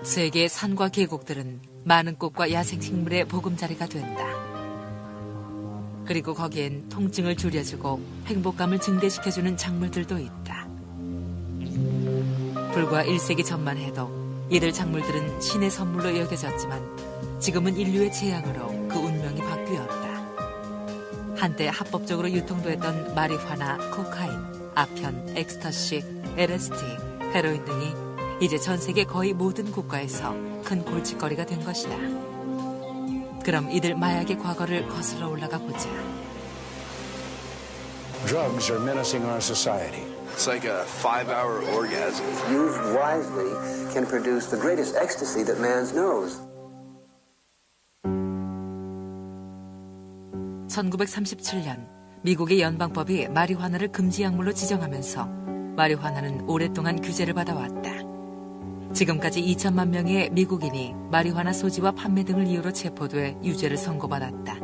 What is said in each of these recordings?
세계의 산과 계곡들은 많은 꽃과 야생식물의 보금자리가 된다. 그리고 거기엔 통증을 줄여주고 행복감을 증대시켜주는 작물들도 있다. 불과 1세기 전만 해도 이들 작물들은 신의 선물로 여겨졌지만 지금은 인류의 재앙으로 그 운명이 바뀌었다. 한때 합법적으로 유통됐던 마리화나, 코카인, 아편, 엑스터시, LSD, 헤로인 등이 이제 전 세계 거의 모든 국가에서 큰 골칫거리가 된 것이다. 그럼 이들 마약의 과거를 거슬러 올라가 보자. Drugs are menacing our society. It's like a 5-hour orgasm. Used wisely can produce the greatest ecstasy that man knows. 1937년 미국의 연방법이 마리화나를 금지 약물로 지정하면서 마리화나는 오랫동안 규제를 받아왔다. 지금까지 2천만 명의 미국인이 마리화나 소지와 판매 등을 이유로 체포돼 유죄를 선고받았다.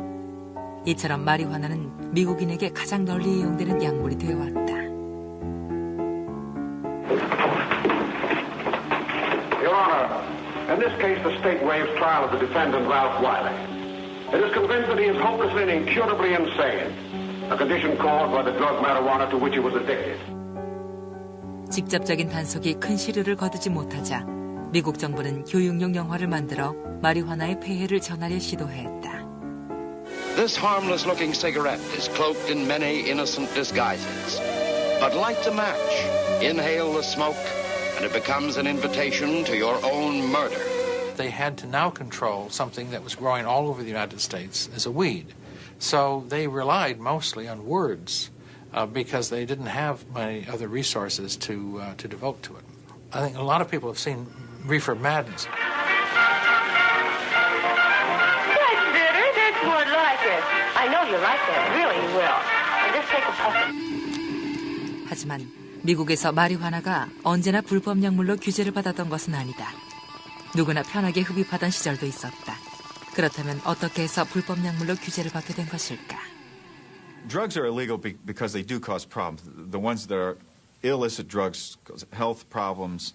이처럼 마리화나는 미국인에게 가장 널리 이용되는 약물이 되어왔다. Your Honor, in this case the state waives trial of the defendant Ralph Wiley. It is convinced that he is hopelessly and incurably insane, a condition caused by the drug marijuana to which he was addicted. 직접적인 단속이 큰 시류를 거두지 못하자 미국 정부는 교육용 영화를 만들어 마리화나의 폐해를 전하려 시도했다. This harmless-looking cigarette is cloaked in many innocent disguises. But light the match, inhale the smoke, and it becomes an invitation to your own murder. They had to now control something that was growing all over the United States as a weed. So they relied mostly on words because they didn't have many other resources to devote to it. I think a lot of people have seen Reefer Madness. That's bitter. That's more like it. I know you like that. Really, you will. I'll just take a puff. 하지만 미국에서 마리화나가 언제나 불법 약물로 규제를 받았던 것은 아니다. 누구나 편하게 흡입하던 시절도 있었다. 그렇다면 어떻게 해서 불법 약물로 규제를 받게 된 것일까? Drugs are illegal because they do cause problems. The ones that are illicit drugs cause health problems,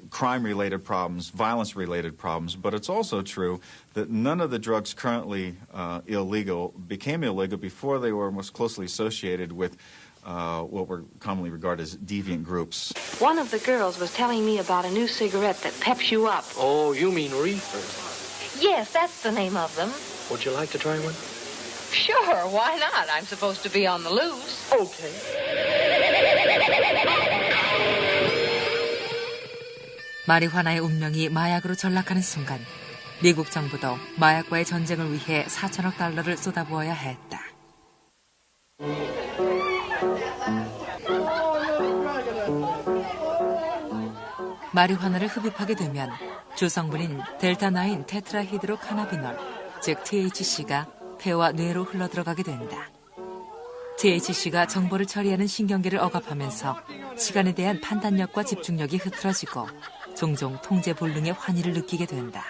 crime-related problems, violence-related problems. But it's also true that none of the drugs currently illegal became illegal before they were most closely associated with what were commonly regarded as deviant groups. One of the girls was telling me about a new cigarette that peps you up. Oh, you mean Reefer? Yes, that's the name of them. Would you like to try one? Sure, why not? I'm supposed to be on the loose. Okay. 마리화나의 운명이 마약으로 전락하는 순간 미국 정부도 마약과의 전쟁을 위해 4천억 달러를 쏟아부어야 했다. 마리화나를 흡입하게 되면 주성분인 델타-9 테트라히드로카나비놀, 즉 THC가 폐와 뇌로 흘러들어가게 된다. THC가 정보를 처리하는 신경계를 억압하면서 시간에 대한 판단력과 집중력이 흐트러지고 종종 통제 불능의 환희를 느끼게 된다.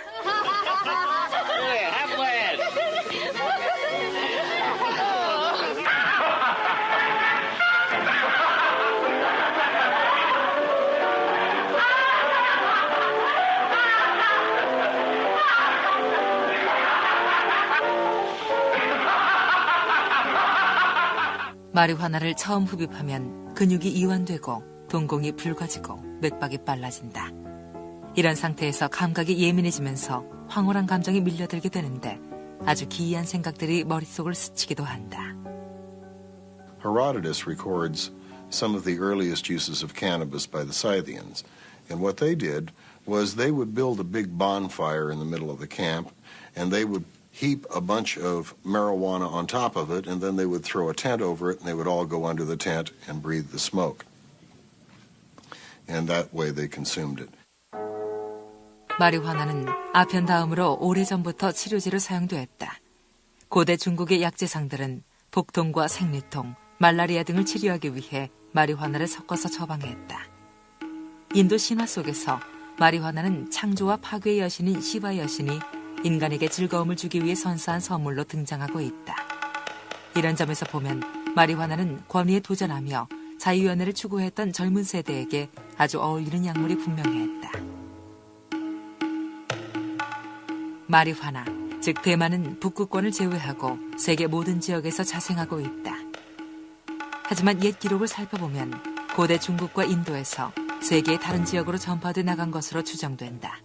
마리화나를 처음 흡입하면 근육이 이완되고 동공이 붉어지고 맥박이 빨라진다. 이런 상태에서 감각이 예민해지면서 황홀한 감정이 밀려들게 되는데 아주 기이한 생각들이 머릿속을 스치기도 한다. Herodotus records some of the earliest uses of cannabis by the Scythians. And what they did was they would build a big bonfire in the middle of the camp, and they would heap a bunch of marijuana on top of it, and then they would throw a tent over it, and they would all go under the tent and breathe the smoke. And that way they consumed it. 마리화나는 아편 다음으로 오래전부터 치료제로 사용되었다. 고대 중국의 약재상들은 복통과 생리통, 말라리아 등을 치료하기 위해 마리화나를 섞어서 처방했다. 인도 신화 속에서 마리화나는 창조와 파괴의 여신인 시바 여신이 인간에게 즐거움을 주기 위해 선사한 선물로 등장하고 있다. 이런 점에서 보면 마리화나는 권위에 도전하며 자유연애를 추구했던 젊은 세대에게 아주 어울리는 약물이 분명했다. 마리화나, 즉 대만은 북극권을 제외하고 세계 모든 지역에서 자생하고 있다. 하지만 옛 기록을 살펴보면 고대 중국과 인도에서 세계의 다른 지역으로 전파돼 나간 것으로 추정된다.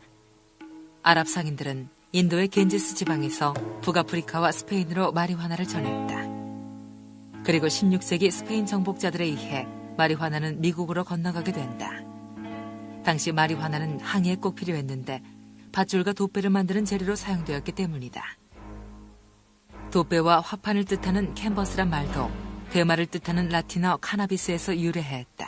아랍 상인들은 인도의 겐지스 지방에서 북아프리카와 스페인으로 마리화나를 전했다. 그리고 16세기 스페인 정복자들에 의해 마리화나는 미국으로 건너가게 된다. 당시 마리화나는 항해에 꼭 필요했는데 밧줄과 돛배를 만드는 재료로 사용되었기 때문이다. 돛배와 화판을 뜻하는 캔버스란 말도 대마를 뜻하는 라틴어 카나비스에서 유래했다.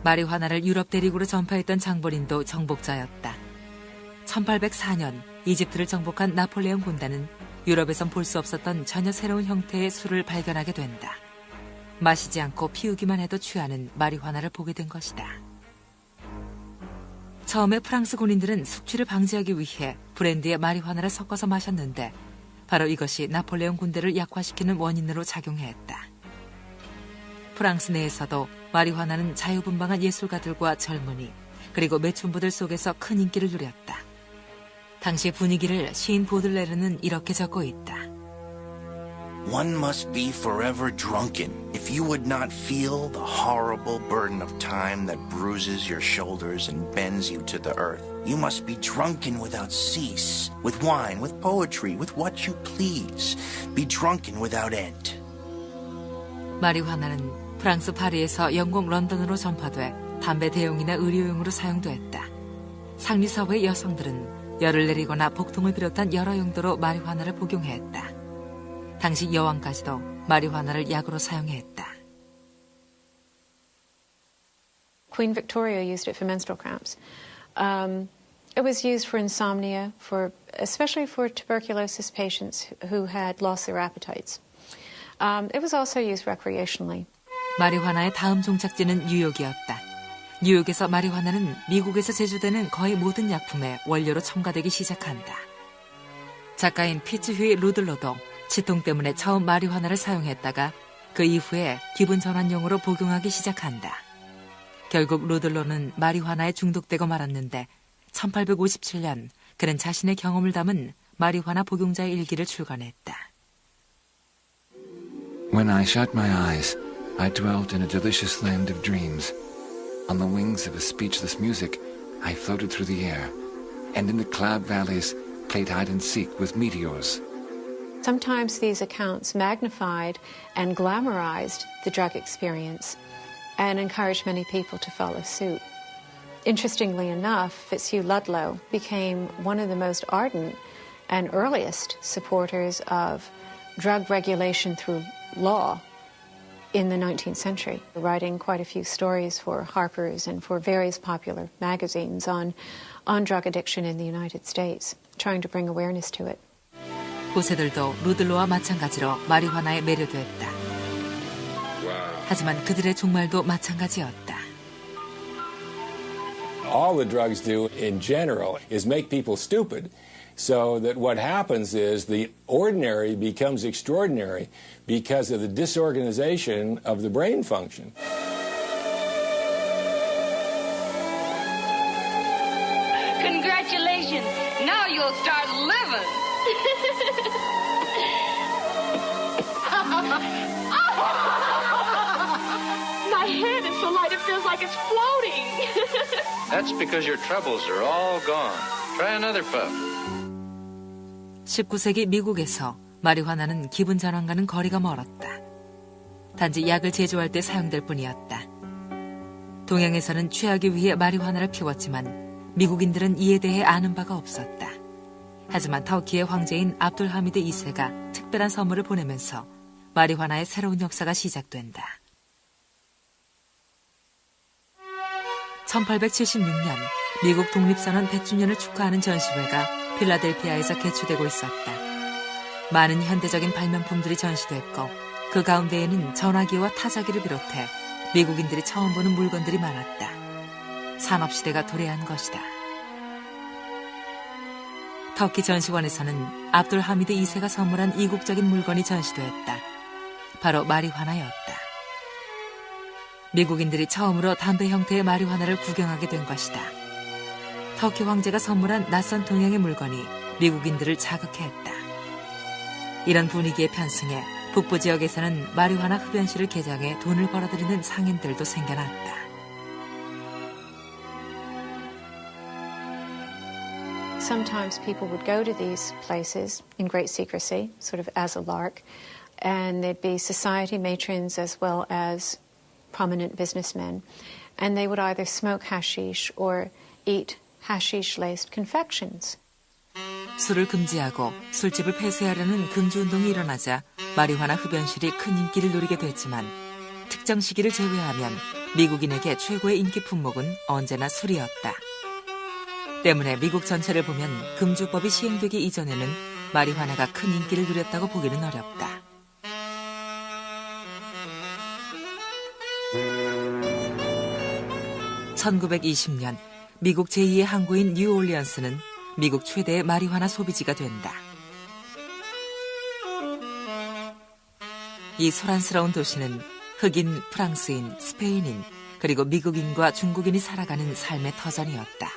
마리화나를 유럽 대륙으로 전파했던 장본인도 정복자였다. 1804년 이집트를 정복한 나폴레옹 군단은 유럽에선 볼 수 없었던 전혀 새로운 형태의 술을 발견하게 된다. 마시지 않고 피우기만 해도 취하는 마리화나를 보게 된 것이다. 처음에 프랑스 군인들은 숙취를 방지하기 위해 브랜디에 마리화나를 섞어서 마셨는데 바로 이것이 나폴레옹 군대를 약화시키는 원인으로 작용했다. 프랑스 내에서도 마리화나는 자유분방한 예술가들과 젊은이 그리고 매춘부들 속에서 큰 인기를 누렸다. 당시 분위기를 시인 보들레르는 이렇게 적고 있다. One must be forever drunken if you would not feel the horrible burden of time that bruises your shoulders and bends you to the earth. You must be drunken without cease, with wine, with poetry, with what you please. Be drunken without end. 마리화나는 프랑스 파리에서 영국 런던으로 전파돼 담배 대용이나 의료용으로 사용됐다. 상류사회의 여성들은 열을 내리거나 복통을 비롯한 여러 용도로 마리화나를 복용했다. 당시 여왕까지도 마리화나를 약으로 사용했다. Queen Victoria used it for menstrual cramps. It was used for insomnia, especially for tuberculosis patients who had lost their appetites. It was also used recreationally. 마리화나의 다음 종착지는 뉴욕이었다. 뉴욕에서 마리화나는 미국에서 제조되는 거의 모든 약품의 원료로 첨가되기 시작한다. 작가인 피츠휘 루들로도 치통 때문에 처음 마리화나를 사용했다가 그 이후에 기분 전환용으로 복용하기 시작한다. 결국 루들로는 마리화나에 중독되고 말았는데 1857년 그는 자신의 경험을 담은 마리화나 복용자의 일기를 출간했다. When I shut my eyes, I dwelt in a delicious land of dreams. On the wings of a speechless music, I floated through the air, and in the cloud valleys played hide and seek with meteors. Sometimes these accounts magnified and glamorized the drug experience and encouraged many people to follow suit. Interestingly enough, Fitzhugh Ludlow became one of the most ardent and earliest supporters of drug regulation through law in the 19th century, writing quite a few stories for Harper's and for various popular magazines on drug addiction in the United States, trying to bring awareness to it. 후세들도 루들로와 마찬가지로 마리화나에 매료됐다. 하지만 그들의 종말도 마찬가지였다. All the drugs do in general is make people stupid, so that what happens is the ordinary becomes extraordinary because of the disorganization of the brain function. Congratulations! Now you'll start living! My head is so light it feels like it's floating. That's because your troubles are all gone. Try another puff. 19세기 미국에서 마리화나는 기분 전환과는 거리가 멀었다. 단지 약을 제조할 때 사용될 뿐이었다. 동양에서는 취하기 위해 마리화나를 피웠지만 미국인들은 이에 대해 아는 바가 없었다. 하지만 터키의 황제인 압둘 하미드 2세가 특별한 선물을 보내면서 마리화나의 새로운 역사가 시작된다. 1876년 미국 독립선언 100주년을 축하하는 전시회가 필라델피아에서 개최되고 있었다. 많은 현대적인 발명품들이 전시됐고 그 가운데에는 전화기와 타자기를 비롯해 미국인들이 처음 보는 물건들이 많았다. 산업시대가 도래한 것이다. 터키 전시관에서는 압둘 하미드 2세가 선물한 이국적인 물건이 전시됐다. 바로 마리화나였다. 미국인들이 처음으로 담배 형태의 마리화나를 구경하게 된 것이다. 터키 황제가 선물한 낯선 동양의 물건이 미국인들을 자극했다. 이런 분위기에 편승해 북부 지역에서는 마리화나 흡연실을 개장해 돈을 벌어들이는 상인들도 생겨났다. Sometimes people would go to these places in great secrecy, sort of as a lark, and there'd be society matrons as well as prominent businessmen, and they would either smoke hashish or eat hashish-laced confections. 술을 금지하고 술집을 폐쇄하려는 금주운동이 일어나자 마리화나 흡연실이 큰 인기를 누리게 됐지만 특정 시기를 제외하면 미국인에게 최고의 인기 품목은 언제나 술이었다. 때문에 미국 전체를 보면 금주법이 시행되기 이전에는 마리화나가 큰 인기를 누렸다고 보기는 어렵다. (1920년) 미국 제2의 항구인 뉴올리언스는 미국 최대의 마리화나 소비지가 된다. 이 소란스러운 도시는 흑인, 프랑스인, 스페인인, 그리고 미국인과 중국인이 살아가는 삶의 터전이었다.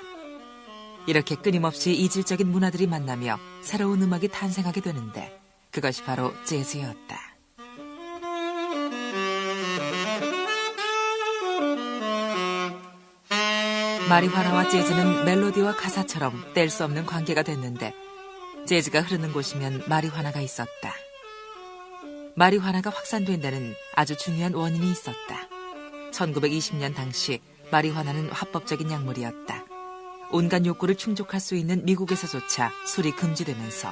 이렇게 끊임없이 이질적인 문화들이 만나며 새로운 음악이 탄생하게 되는데 그것이 바로 재즈였다. 마리화나와 재즈는 멜로디와 가사처럼 뗄 수 없는 관계가 됐는데 재즈가 흐르는 곳이면 마리화나가 있었다. 마리화나가 확산된 데는 아주 중요한 원인이 있었다. 1920년 당시 마리화나는 합법적인 약물이었다. 온갖 욕구를 충족할 수 있는 미국에서조차 술이 금지되면서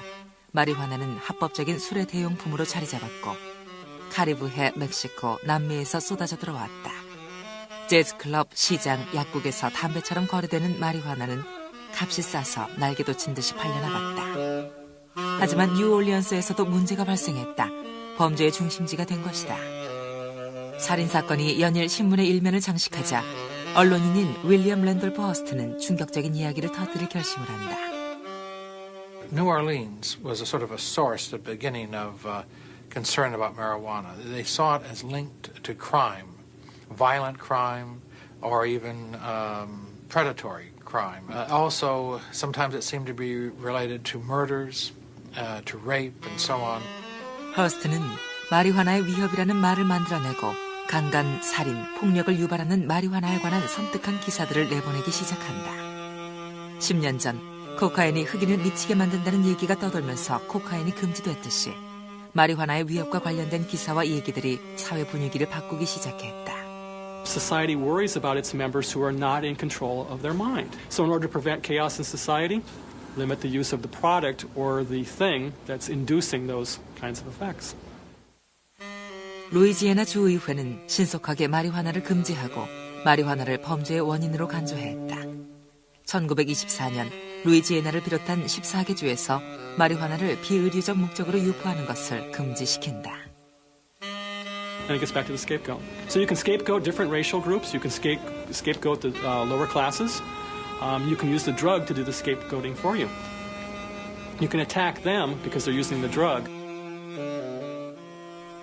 마리화나는 합법적인 술의 대용품으로 자리 잡았고 카리브해, 멕시코, 남미에서 쏟아져 들어왔다. 재즈클럽, 시장, 약국에서 담배처럼 거래되는 마리화나는 값이 싸서 날개 돋친 듯이 팔려나갔다. 하지만 뉴올리언스에서도 문제가 발생했다. 범죄의 중심지가 된 것이다. 살인사건이 연일 신문의 일면을 장식하자 언론인인 윌리엄 랜돌프 허스트는 충격적인 이야기를 터뜨릴 결심을 한다. New Orleans was a sort of a source, the beginning of concern about marijuana. They saw it as linked to crime, violent crime, or even predatory crime. Also, sometimes it seemed to be related to murders, to rape, and so on. 허스트는 마리화나의 위협이라는 말을 만들어내고 강간, 살인, 폭력을 유발하는 마리화나에 관한 섬뜩한 기사들을 내보내기 시작한다. 10년 전 코카인이 흑인을 미치게 만든다는 얘기가 떠돌면서 코카인이 금지됐듯이 마리화나의 위협과 관련된 기사와 얘기들이 사회 분위기를 바꾸기 시작했다. Society worries about its members who are not in control of their mind. So in order to prevent chaos in society, limit the use of the product or the thing that's inducing those kinds of effects. 루이지애나 주의회는 신속하게 마리화나를 금지하고 마리화나를 범죄의 원인으로 간주했다. 1924년 루이지애나를 비롯한 14개 주에서 마리화나를 비의료적 목적으로 유포하는 것을 금지시킨다. And it gets back to the scapegoat. So you can scapegoat different racial groups. You can scapegoat the lower classes. You can use the drug to do the scapegoating for you. You can attack them because they're using the drug.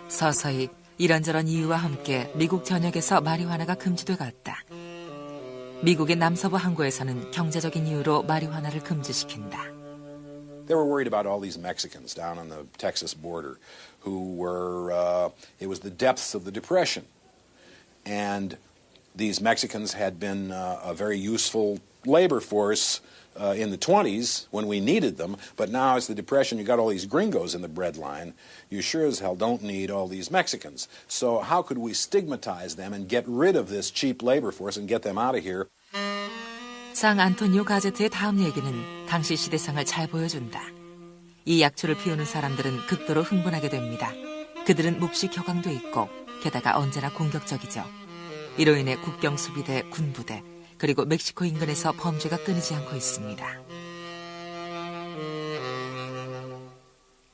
서서히 이런저런 이유와 함께 미국 전역에서 마리화나가 금지돼 갔다. 미국의 남서부 항구에서는 경제적인 이유로 마리화나를 금지시킨다. They were worried about all these Mexicans down on the Texas border who were, it was the depths of the Depression. And these Mexicans had been a very useful labor force in the 20s when we needed them, but now it's the Depression, you got all these gringos in the breadline. You sure as hell don't need all these Mexicans. So how could we stigmatize them and get rid of this cheap labor force and get them out of here? 상 안토니오 가제트의 다음 얘기는 당시 시대상을 잘 보여준다. 이 약초를 피우는 사람들은 극도로 흥분하게 됩니다. 그들은 몹시 격앙돼 있고 게다가 언제나 공격적이죠. 이로 인해 국경수비대, 군부대, 그리고 멕시코 인근에서 범죄가 끊이지 않고 있습니다.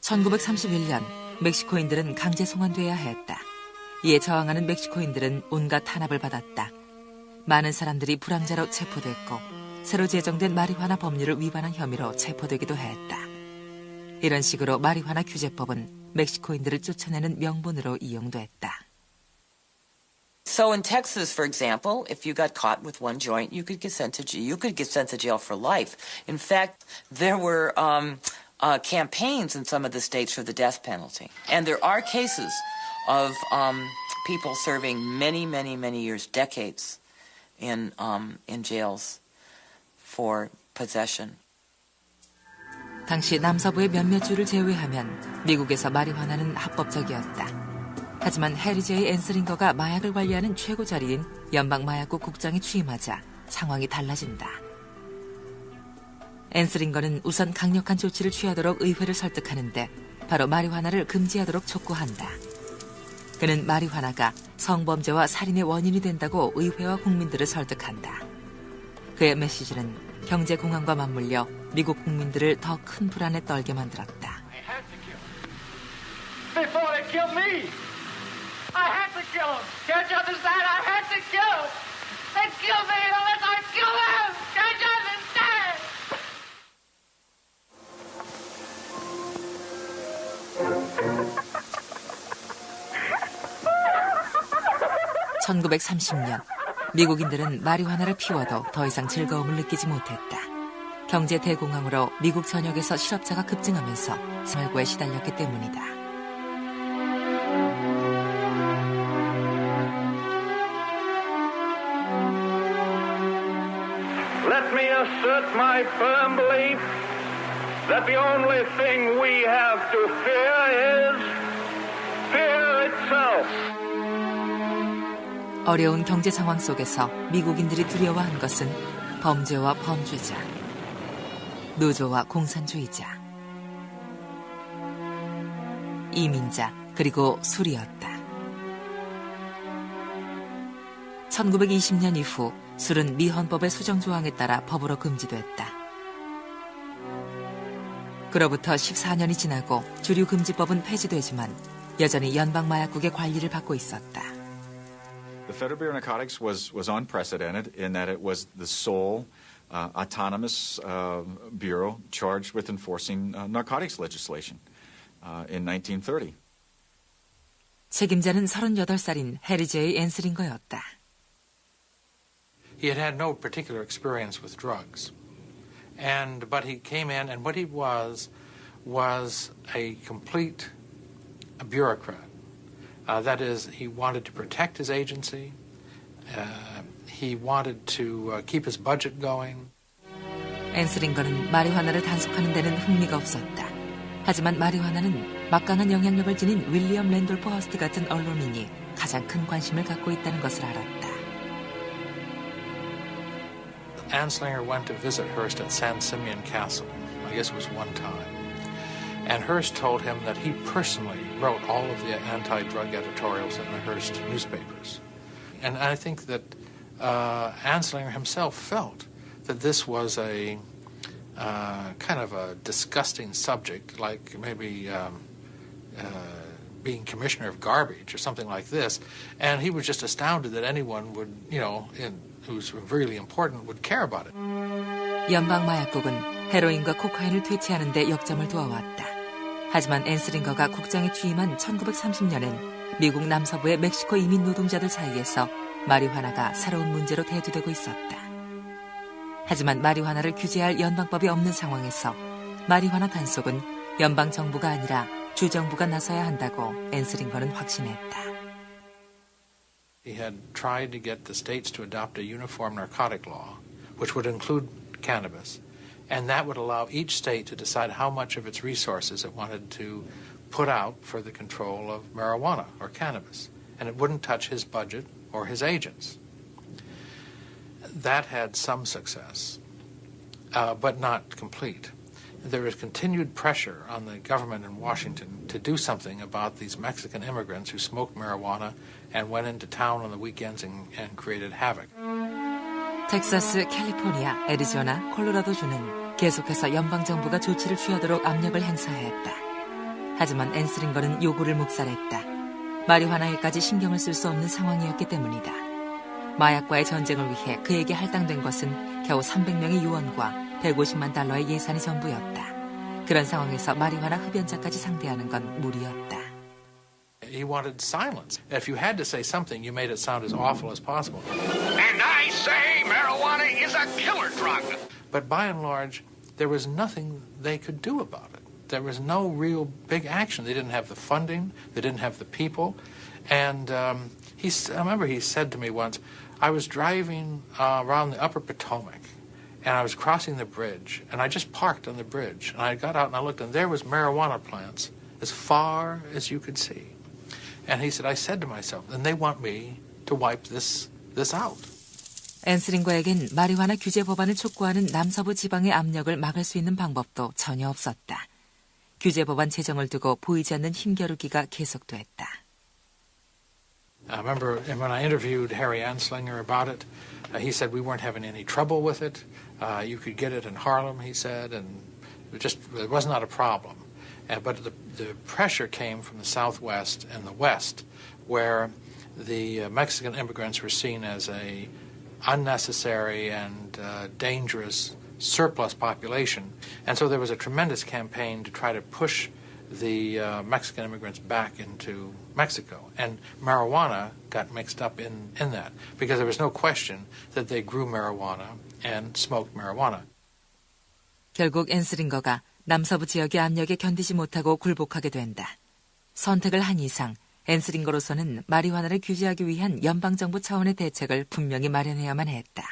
1931년 멕시코인들은 강제 송환돼야 했다. 이에 저항하는 멕시코인들은 온갖 탄압을 받았다. 많은 사람들이 불황자로 체포됐고 새로 제정된 마리화나 법률을 위반한 혐의로 체포되기도 했다. 이런 식으로 마리화나 규제법은 멕시코인들을 쫓아내는 명분으로 이용됐다. So in Texas, for example, if you got caught with one joint, you could get sent to jail for life. In fact, there were campaigns in some of the states for the death penalty, and there are cases of people serving many, many, many years, decades, in jails for possession. 당시 남서부의 몇몇 주를 제외하면 미국에서 마리화나는 합법적이었다. 하지만 해리 제이 앤슬링거가 마약을 관리하는 최고 자리인 연방마약국 국장에 취임하자 상황이 달라진다. 앤슬링거는 우선 강력한 조치를 취하도록 의회를 설득하는데 바로 마리화나를 금지하도록 촉구한다. 그는 마리화나가 성범죄와 살인의 원인이 된다고 의회와 국민들을 설득한다. 그의 메시지는 경제공황과 맞물려 미국 국민들을 더 큰 불안에 떨게 만들었다. Before they kill me, I had to kill them. Can't you understand? I had to kill them. They kill me unless I kill them. Can't you understand? 1930년 미국인들은 마리화나를 피워도 더 이상 즐거움을 느끼지 못했다. 경제 대공황으로 미국 전역에서 실업자가 급증하면서 생활고에 시달렸기 때문이다. Let me assert my firm belief that the only thing we have to fear is fear itself. 어려운 경제 상황 속에서 미국인들이 두려워한 것은 범죄와 범죄자, 노조와 공산주의자, 이민자, 그리고 술이었다. 1920년 이후 술은 미 헌법의 수정조항에 따라 법으로 금지됐다. 그로부터 14년이 지나고 주류 금지법은 폐지되지만 여전히 연방마약국의 관리를 받고 있었다. The Federal Bureau of Narcotics was unprecedented in that it was the sole autonomous bureau charged with enforcing narcotics legislation in 1930. 책임자는 38살인 해리 제이 앤슬링거였다. He had had no particular experience with drugs, but he came in, and what he was a complete bureaucrat. That is, he wanted to protect his agency. He wanted to keep his budget going. 앤슬링거는 마리화나를 단속하는 데는 흥미가 없었다. 하지만 마리화나는 막강한 영향력을 지닌 윌리엄 랜돌프 허스트 같은 언론인이 가장 큰 관심을 갖고 있다는 것을 알았다. Anslinger went to visit Hearst at San Simeon Castle. I guess it was one time. And Hearst told him that he personally wrote all of the anti-drug editorials in the Hearst newspapers. And I think that Anslinger himself felt that this was a kind of a disgusting subject, like maybe being commissioner of garbage or something like this. And he was just astounded that anyone would, who's really important, would care about it. 연방마약국은 헤로인과 코카인을 퇴치하는 데 역점을 두어왔다. 하지만 앤슬링거가 국장에 취임한 1930년엔 미국 남서부의 멕시코 이민 노동자들 사이에서 마리화나가 새로운 문제로 대두되고 있었다. 하지만 마리화나를 규제할 연방법이 없는 상황에서 마리화나 단속은 연방정부가 아니라 주정부가 나서야 한다고 앤슬링거는 확신했다. He had tried to get the states to adopt a uniform narcotic law, which would include cannabis. And that would allow each state to decide how much of its resources it wanted to put out for the control of marijuana or cannabis. And it wouldn't touch his budget or his agents. That had some success, but not complete. There was continued pressure on the government in Washington to do something about these Mexican immigrants who smoked marijuana and went into town on the weekends and created havoc. 텍사스, 캘리포니아, 애리조나, 콜로라도주는 계속해서 연방정부가 조치를 취하도록 압력을 행사했다. 하지만 앤슬링거는 요구를 묵살했다. 마리화나에까지 신경을 쓸 수 없는 상황이었기 때문이다. 마약과의 전쟁을 위해 그에게 할당된 것은 겨우 300명의 요원과 150만 달러의 예산이 전부였다. 그런 상황에서 마리화나 흡연자까지 상대하는 건 무리였다. He wanted silence. if you had to say something, you made it sound as awful as possible. And I say marijuana is a killer drug. But by and large, there was nothing they could do about it. There was no real big action. They didn't have the funding. They didn't have the people. And I remember he said to me once, I was driving around the upper Potomac, and I was crossing the bridge, and I just parked on the bridge. And I got out and I looked, and there was marijuana plants as far as you could see. And he said, I said to myself, and they want me to wipe this out. 앤스링거에겐 마리화나 규제 법안을 촉구하는 남서부 지방의 압력을 막을 수 있는 방법도 전혀 없었다. 규제 법안 제정을 두고 보이지 않는 힘겨루기가 계속됐다. I remember when I interviewed Harry Anslinger about it, he said we weren't having any trouble with it. You could get it in Harlem, he said, and it was not a problem. But the pressure came from the Southwest and the West, where the Mexican immigrants were seen as a unnecessary and dangerous surplus population. And so there was a tremendous campaign to try to push the Mexican immigrants back into Mexico. And marijuana got mixed up in that, because there was no question that they grew marijuana and smoked marijuana. 결국 앤스링거가 남서부 지역의 압력에 견디지 못하고 굴복하게 된다. 선택을 한 이상 앤스링거로서는 마리화나를 규제하기 위한 연방정부 차원의 대책을 분명히 마련해야만 했다.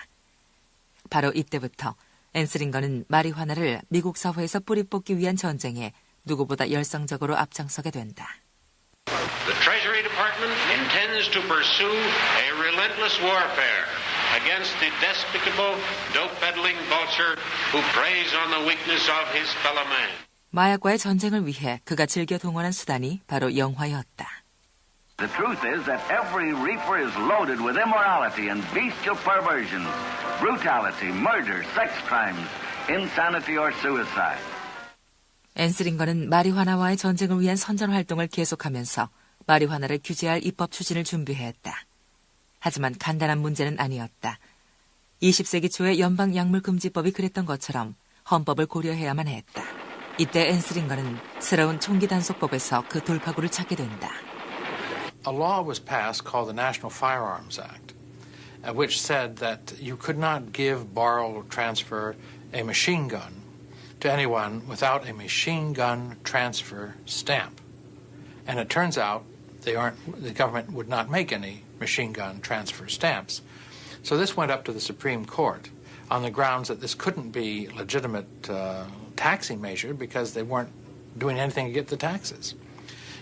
바로 이때부터 앤스링거는 마리화나를 미국 사회에서 뿌리 뽑기 위한 전쟁에 누구보다 열성적으로 앞장서게 된다. The Treasury Department intends to pursue a relentless warfare against the despicable, dope-peddling vulture who preys on the weakness of his fellow man. 마약과의 전쟁을 위해 그가 즐겨 동원한 수단이 바로 영화였다. The truth is that every reefer is loaded with immorality and bestial perversions, brutality, murder, sex crimes, insanity or suicide. 앤스링거는 마리화나와의 전쟁을 위한 선전 활동을 계속하면서 마리화나를 규제할 입법 추진을 준비했다. 하지만 간단한 문제는 아니었다. 20세기 초의 연방약물금지법이 그랬던 것처럼 헌법을 고려해야만 했다. 이때 앤스링거는 새로운 총기 단속법에서 그 돌파구를 찾게 된다. A law was passed called the National Firearms Act, which said that you could not give, borrow, or transfer a machine gun to anyone without a machine gun transfer stamp. And it turns out the government would not make any machine gun transfer stamps. So this went up to the Supreme Court on the grounds that this couldn't be a legitimate taxing measure because they weren't doing anything to get the taxes.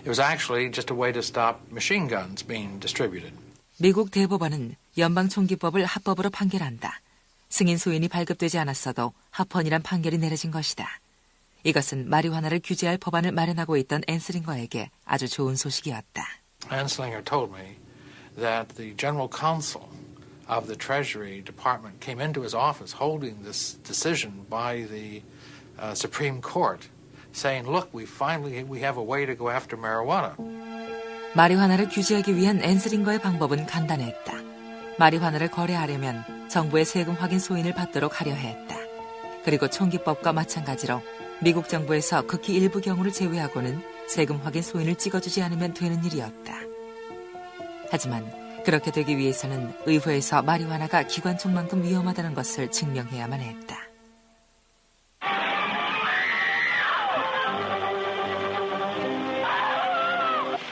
It was actually just a way to stop machine guns being distributed. 미국 대법원은 연방총기법을 합법으로 판결한다. 승인 소인이 발급되지 않았어도 합헌이란 판결이 내려진 것이다. 이것은 마리화나를 규제할 법안을 마련하고 있던 앤스링거에게 아주 좋은 소식이었다. Anslinger told me that the general counsel of the Treasury Department came into his office holding this decision by the Supreme Court, saying, "Look, we have a way to go after marijuana." 마리화나를 규제하기 위한 앤스링거의 방법은 간단했다. 마리화나를 거래하려면 정부의 세금 확인 소인을 받도록 하려 했다. 그리고 총기법과 마찬가지로 미국 정부에서 극히 일부 경우를 제외하고는 세금 확인 소인을 찍어주지 않으면 되는 일이었다. 하지만 그렇게 되기 위해서는 의회에서 마리화나가 기관총만큼 위험하다는 것을 증명해야만 했다.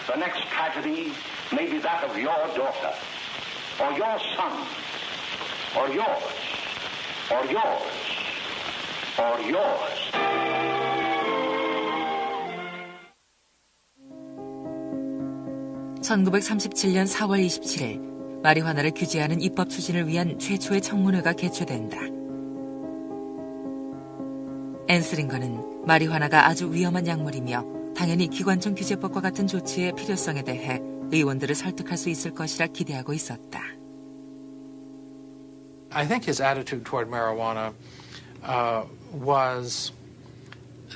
The next tragedy may be that of your daughter, or your son, or yours, or yours, or yours. (1937년 4월 27일) 마리화나를 규제하는 입법 추진을 위한 최초의 청문회가 개최된다. 앤스링거는 마리화나가 아주 위험한 약물이며 당연히 기관총 규제법과 같은 조치의 필요성에 대해 의원들을 설득할 수 있을 것이라 기대하고 있었다. I think his attitude toward marijuana was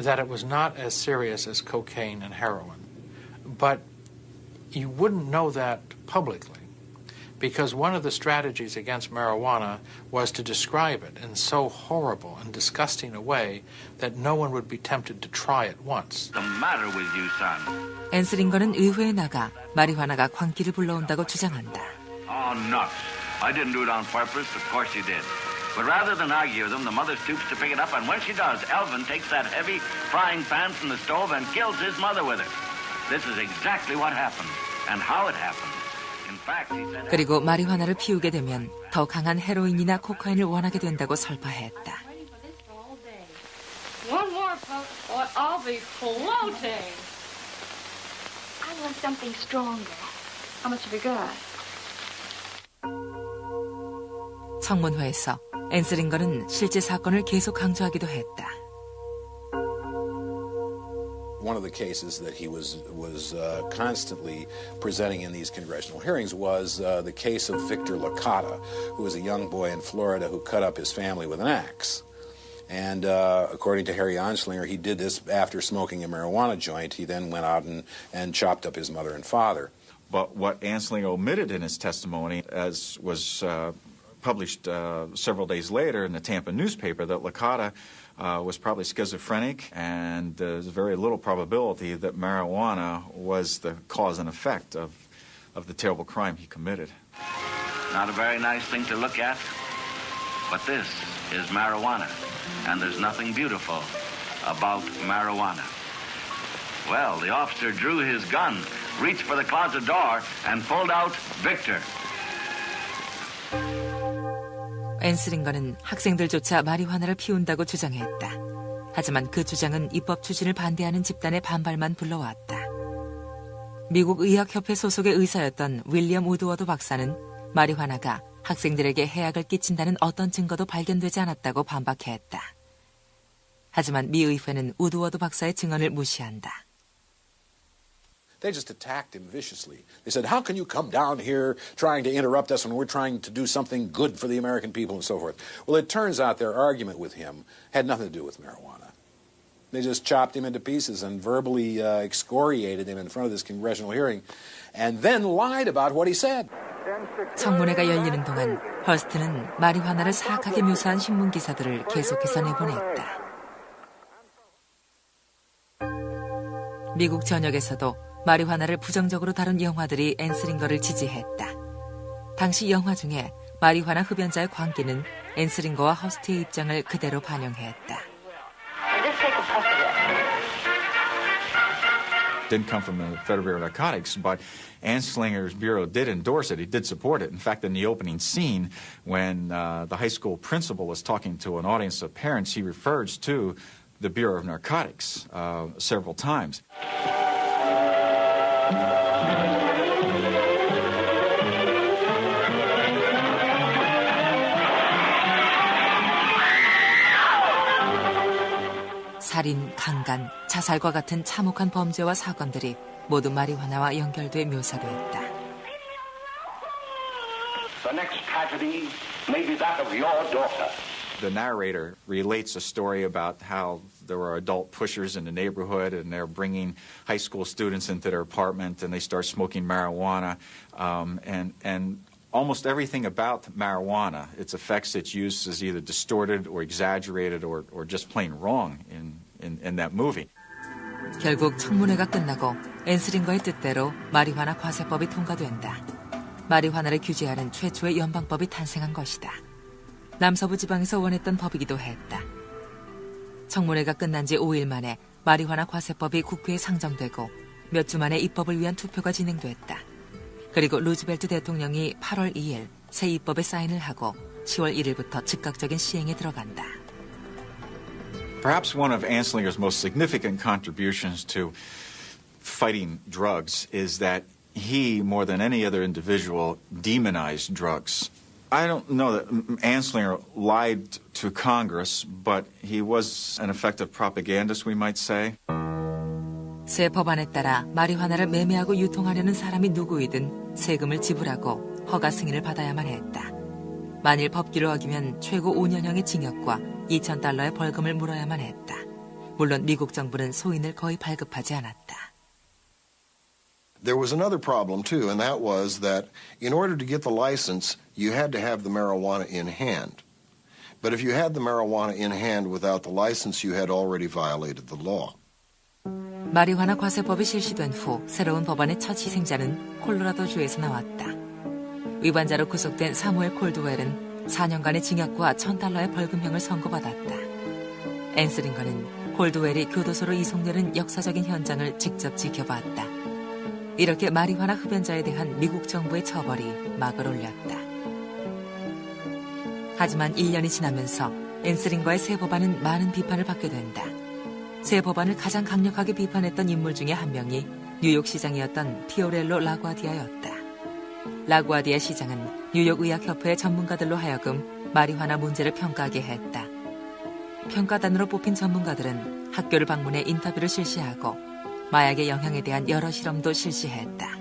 that it was not as serious as cocaine and heroin, but you wouldn't know that publicly because one of the strategies against marijuana was to describe it in so horrible and disgusting a way that no one would be tempted to try it once. What's the matter with you, son? 앤스링거는 의회에 나가 마리화나가 광기를 불러온다고 주장한다. Oh, nuts. I didn't do it on purpose. Of course you did. But rather than argue with them, the mother stoops to pick it up, and when she does, Elvin takes that heavy frying pan from the stove and kills his mother with it. This is exactly what happened, and how it happened. In fact, he said... 그리고 마리화나를 피우게 되면 더 강한 헤로인이나 코카인을 원하게 된다고 설파했다. One more, folks, or I'll be floating. I want something stronger. How much have you got? 청문회에서 앤스링거는 실제 사건을 계속 강조하기도 했다. One of the cases that he was constantly presenting in these congressional hearings was the case of Victor Licata, who was a young boy in Florida who cut up his family with an axe. And according to Harry Anslinger, he did this after smoking a marijuana joint. He then went out and chopped up his mother and father. But what Anslinger omitted in his testimony, as was published several days later in the Tampa newspaper, that Licata was probably schizophrenic, and there's very little probability that marijuana was the cause and effect of the terrible crime he committed. Not a very nice thing to look at, but this is marijuana, and there's nothing beautiful about marijuana. Well, the officer drew his gun, reached for the closet door, and pulled out Victor. 앤스링거는 학생들조차 마리화나를 피운다고 주장했다. 하지만 그 주장은 입법 추진을 반대하는 집단의 반발만 불러왔다. 미국 의학협회 소속의 의사였던 윌리엄 우드워드 박사는 마리화나가 학생들에게 해악을 끼친다는 어떤 증거도 발견되지 않았다고 반박했다. 하지만 미 의회는 우드워드 박사의 증언을 무시한다. They just attacked him viciously. They said, how can you come down here trying to interrupt us when we're trying to do something good for the American people and so forth? Well, it turns out their argument with him had nothing to do with marijuana. They just chopped him into pieces and verbally excoriated him in front of this congressional hearing and then lied about what he said. 청문회가 열리는 동안 헐스트는 마리화나를 사악하게 묘사한 신문 기사들을 계속해서 내보냈다. 미국 전역에서도 마리화나를 부정적으로 다룬 영화들이 앤스링거를 지지했다. 당시 영화 중에 마리화나 흡연자의 광기는 앤스링거와 허스트의 입장을 그대로 반영했다. Didn't come from the Federal Bureau of Narcotics, but Anslinger's bureau did endorse it. He did support it. In fact, in the opening scene, when the high school principal was talking to an audience of parents, he refers to the Bureau of Narcotics several times. 살인, 강간, 자살과 같은 참혹한 범죄와 사건들이 모두 마리화나와 연결돼 묘사됐다. The next tragedy may be that of your daughter. The narrator relates a story about how there were adult pushers in the neighborhood and they're bringing high school students into their apartment and they start smoking marijuana. And almost everything about marijuana, its effects, its use is either distorted or exaggerated or just plain wrong in that movie. 결국 청문회가 끝나고 앤스링거의 뜻대로 마리화나 과세법이 통과된다. 마리화나를 규제하는 최초의 연방법이 탄생한 것이다. 남서부 지방에서 원했던 법이기도 했다. 청문회가 끝난 지 5일 만에 마리화나 과세법이 국회에 상정되고 몇 주 만에 입법을 위한 투표가 진행됐다. 그리고 루즈벨트 대통령이 8월 2일 새 입법에 사인을 하고 10월 1일부터 즉각적인 시행에 들어간다. Perhaps one of Anslinger's most significant contributions to fighting drugs is that he, more than any other individual, demonized drugs. I don't know that Anslinger lied to Congress, but he was an effective propagandist, we might say. 새 법안에 따라 마리화나를 매매하고 유통하려는 사람이 누구이든 세금을 지불하고 허가 승인을 받아야만 했다. 만일 법규를 어기면 최고 5년형의 징역과 $2,000의 벌금을 물어야만 했다. 물론 미국 정부는 소인을 거의 발급하지 않았다. There was another problem, too, and that was that in order to get the license, you had to have the marijuana in hand. But if you had the marijuana in hand without the license, you had already violated the law. 마리화나 과세법이 실시된 후 새로운 법안의 첫 희생자는 콜로라도주에서 나왔다. 위반자로 구속된 사무엘 콜드웰은 4년간의 징역과 $1,000의 벌금형을 선고받았다. 앤스링거는 콜드웰이 교도소로 이송되는 역사적인 현장을 직접 지켜봤다. 이렇게 마리화나 흡연자에 대한 미국 정부의 처벌이 막을 올렸다. 하지만 1년이 지나면서 앤스링거의 새 법안은 많은 비판을 받게 된다. 새 법안을 가장 강력하게 비판했던 인물 중에 한 명이 뉴욕 시장이었던 피오렐로 라구아디아였다. 라구아디아 시장은 뉴욕 의학협회의 전문가들로 하여금 마리화나 문제를 평가하게 했다. 평가단으로 뽑힌 전문가들은 학교를 방문해 인터뷰를 실시하고 마약의 영향에 대한 여러 실험도 실시했다.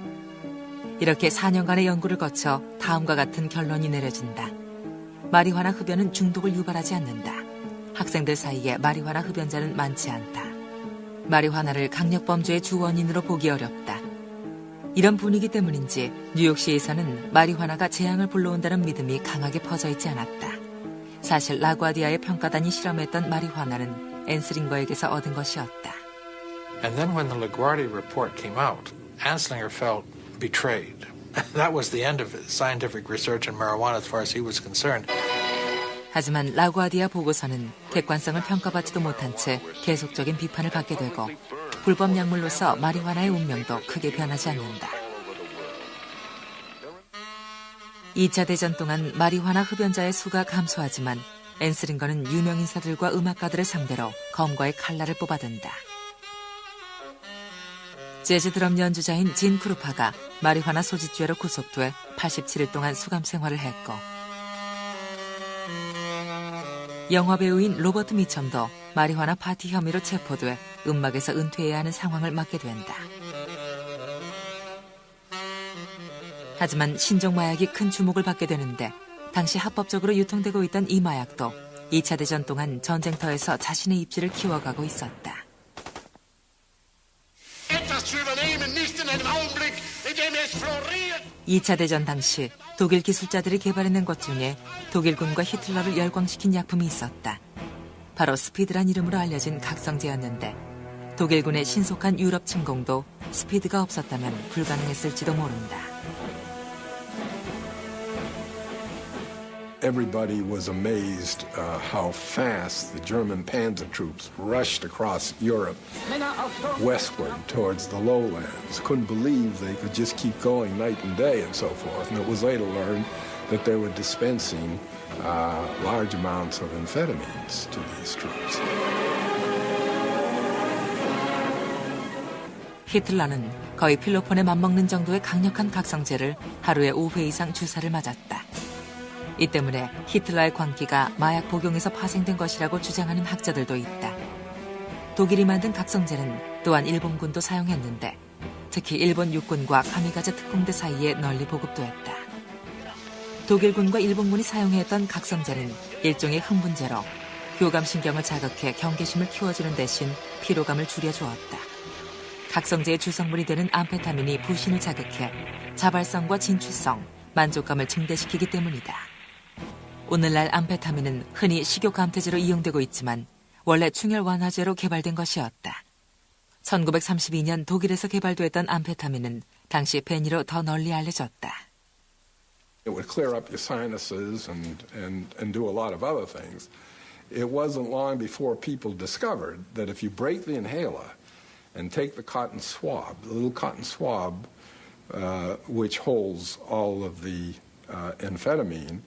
이렇게 4년간의 연구를 거쳐 다음과 같은 결론이 내려진다. 마리화나 흡연은 중독을 유발하지 않는다. 학생들 사이에 마리화나 흡연자는 많지 않다. 마리화나를 강력범죄의 주 원인으로 보기 어렵다. 이런 분위기 때문인지 뉴욕시에서는 마리화나가 재앙을 불러온다는 믿음이 강하게 퍼져 있지 않았다. 사실 라구아디아의 평가단이 실험했던 마리화나는 앤스링거에게서 얻은 것이었다. And then when the LaGuardia report came out, Anslinger felt betrayed. That was the end of scientific research in marijuana as far as he was concerned. 하지만 라구아디아 보고서는 객관성을 평가받지도 못한 채 계속적인 비판을 받게 되고 불법 약물로서 마리화나의 운명도 크게 변하지 않는다. 2차 대전 동안 마리화나 흡연자의 수가 감소하지만 앤스링거는 유명 인사들과 음악가들을 상대로 검과의 칼날을 뽑아든다. 재즈 드럼 연주자인 진 크루파가 마리화나 소지죄로 구속돼 87일 동안 수감 생활을 했고 영화배우인 로버트 미첨도 마리화나 파티 혐의로 체포돼 음악에서 은퇴해야 하는 상황을 맞게 된다. 하지만 신종 마약이 큰 주목을 받게 되는데 당시 합법적으로 유통되고 있던 이 마약도 2차 대전 동안 전쟁터에서 자신의 입지를 키워가고 있었다. 2차 대전 당시 독일 기술자들이 개발해낸 것 중에 독일군과 히틀러를 열광시킨 약품이 있었다. 바로 스피드란 이름으로 알려진 각성제였는데 독일군의 신속한 유럽 침공도 스피드가 없었다면 불가능했을지도 모른다. Everybody was amazed how fast the German panzer troops rushed across Europe westward towards the lowlands. Couldn't believe they could just keep going night and day and so forth. And it was later learned that they were dispensing large amounts of amphetamines to these troops. 히틀러는 거의 필로폰에 맞먹는 정도의 강력한 각성제를 하루에 5회 이상 주사를 맞았다. 이 때문에 히틀러의 광기가 마약 복용에서 파생된 것이라고 주장하는 학자들도 있다. 독일이 만든 각성제는 또한 일본군도 사용했는데 특히 일본 육군과 카미가제 특공대 사이에 널리 보급됐다. 독일군과 일본군이 사용했던 각성제는 일종의 흥분제로 교감신경을 자극해 경계심을 키워주는 대신 피로감을 줄여주었다. 각성제의 주성분이 되는 암페타민이 부신을 자극해 자발성과 진취성, 만족감을 증대시키기 때문이다. 오늘날 암페타민은 흔히 식욕감퇴제로 이용되고 있지만 원래 충혈 완화제로 개발된 것이었다. 1932년 독일에서 개발됐던 암페타민은 당시 벤이로 더 널리 알려졌다. It would clear up your sinuses and do a lot of other things. It wasn't long before people discovered that if you break the inhaler and take the cotton swab, the little cotton swab which holds all of the amphetamine,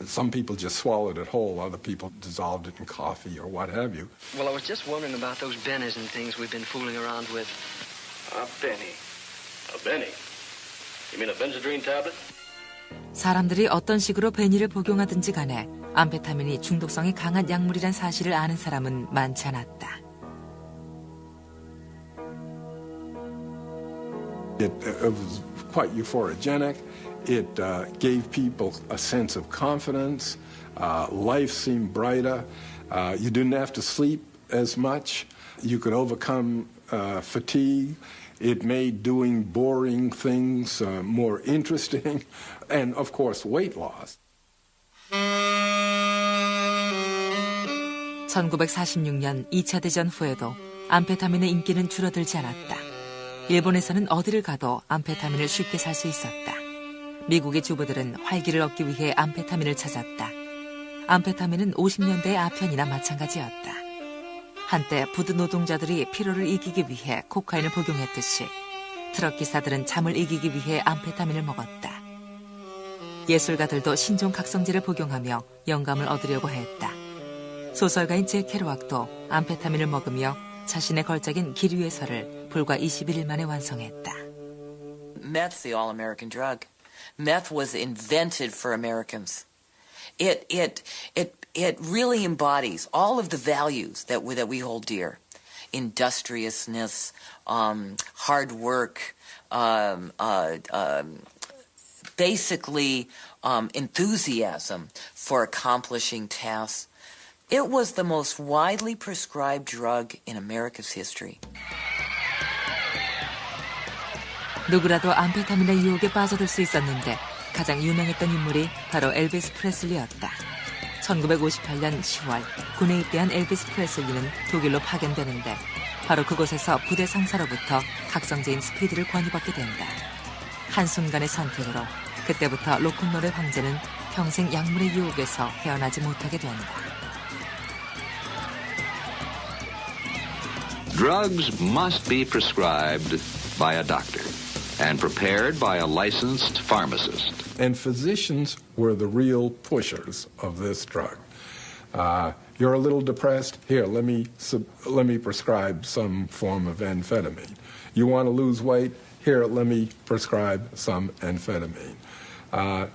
some people just swallowed it whole, other people dissolved it in coffee or what have you. Well, I was just wondering about those bennies and things we've been fooling around with. A Benny? A Benny? You mean a Benzedrine tablet? 사람들이 어떤 식으로 베니를 복용하든지 간에 암페타민이 중독성이 강한 약물이란 사실을 아는 사람은 많지 않았다. It was quite euphorogenic. It gave people a sense of confidence. Life seemed brighter. You didn't have to sleep as much. You could overcome fatigue. It made doing boring things more interesting. And, of course, weight loss. 1946년 2차 대전 후에도 암페타민의 인기는 줄어들지 않았다. 일본에서는 어디를 가도 암페타민을 쉽게 살 수 있었다. 미국의 주부들은 활기를 얻기 위해 암페타민을 찾았다. 암페타민은 50년대의 아편이나 마찬가지였다. 한때 부두 노동자들이 피로를 이기기 위해 코카인을 복용했듯이 트럭 기사들은 잠을 이기기 위해 암페타민을 먹었다. 예술가들도 신종 각성제를 복용하며 영감을 얻으려고 했다. 소설가인 잭 케루악도 암페타민을 먹으며 자신의 걸작인 기류의설을 불과 21일 만에 완성했다. Meth's the all-American drug. Meth was invented for Americans. It really embodies all of the values that we hold dear. Industriousness, hard work, basically enthusiasm for accomplishing tasks. It was the most widely prescribed drug in America's history. 누구라도 암페타민의 유혹에 빠져들 수 있었는데 가장 유명했던 인물이 바로 엘비스 프레슬리였다. 1958년 10월 군에 입대한 엘비스 프레슬리는 독일로 파견되는데 바로 그곳에서 부대 상사로부터 각성제인 스피드를 권유받게 된다. 한순간의 선택으로 그때부터 로큰롤의 황제는 평생 약물의 유혹에서 헤어나지 못하게 된다. Drugs must be prescribed by a doctor and prepared by a licensed pharmacist. And physicians were the real pushers of this drug. You're a little depressed? Here, let me prescribe some form of amphetamine. You want to lose weight? Here, let me prescribe some amphetamine.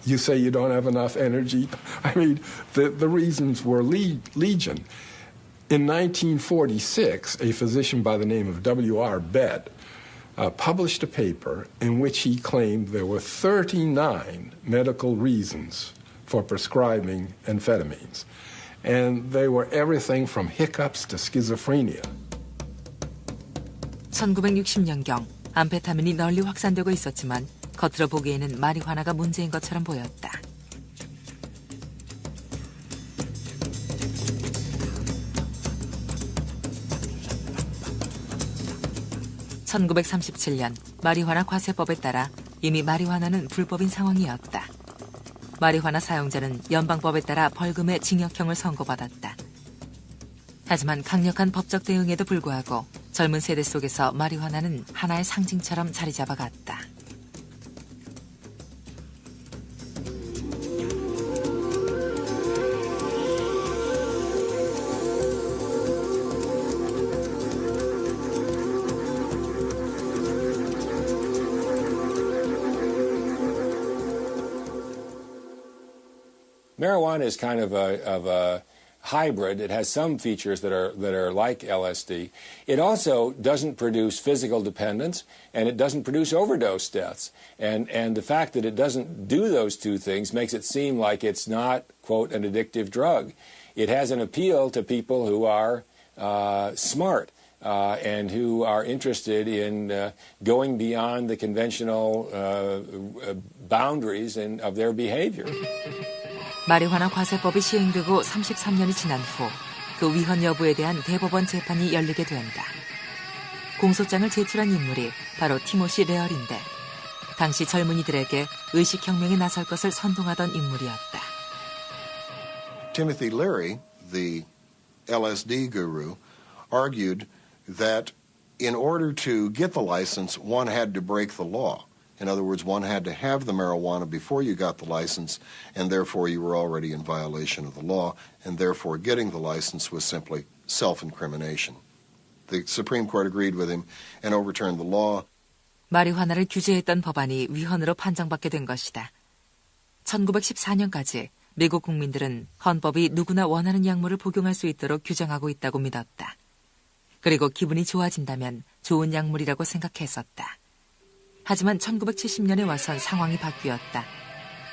You say you don't have enough energy? I mean, the reasons were legion. In 1946, a physician by the name of W.R. Bett published a paper in which he claimed there were 39 medical reasons for prescribing amphetamines. And they were everything from hiccups to schizophrenia. 1960년경 암페타민이 널리 확산되고 있었지만 겉으로 보기에는 마리화나가 문제인 것처럼 보였다. 1937년 마리화나 과세법에 따라 이미 마리화나는 불법인 상황이었다. 마리화나 사용자는 연방법에 따라 벌금의 징역형을 선고받았다. 하지만 강력한 법적 대응에도 불구하고 젊은 세대 속에서 마리화나는 하나의 상징처럼 자리 잡아갔다. Marijuana is kind of a hybrid. It has some features that are like LSD. It also doesn't produce physical dependence, and it doesn't produce overdose deaths. And the fact that it doesn't do those two things makes it seem like it's not, quote, an addictive drug. It has an appeal to people who are smart and who are interested in going beyond the conventional boundaries of their behavior. 마리화나 과세법이 시행되고 33년이 지난 후 그 위헌 여부에 대한 대법원 재판이 열리게 된다. 공소장을 제출한 인물이 바로 티모시 레얼인데 당시 젊은이들에게 의식혁명에 나설 것을 선동하던 인물이었다. Timothy Leary, the LSD guru, argued that in order to get the license, one had to break the law. In other words, one had to have the marijuana before you got the license, and therefore you were already in violation of the law, and therefore getting the license was simply self-incrimination. The Supreme Court agreed with him and overturned the law. 마리화나를 규제했던 법안이 위헌으로 판정받게 된 것이다. 1914년까지 미국 국민들은 헌법이 누구나 원하는 약물을 복용할 수 있도록 규정하고 있다고 믿었다. 그리고 기분이 좋아진다면 좋은 약물이라고 생각했었다. 하지만 1970년에 와선 상황이 바뀌었다.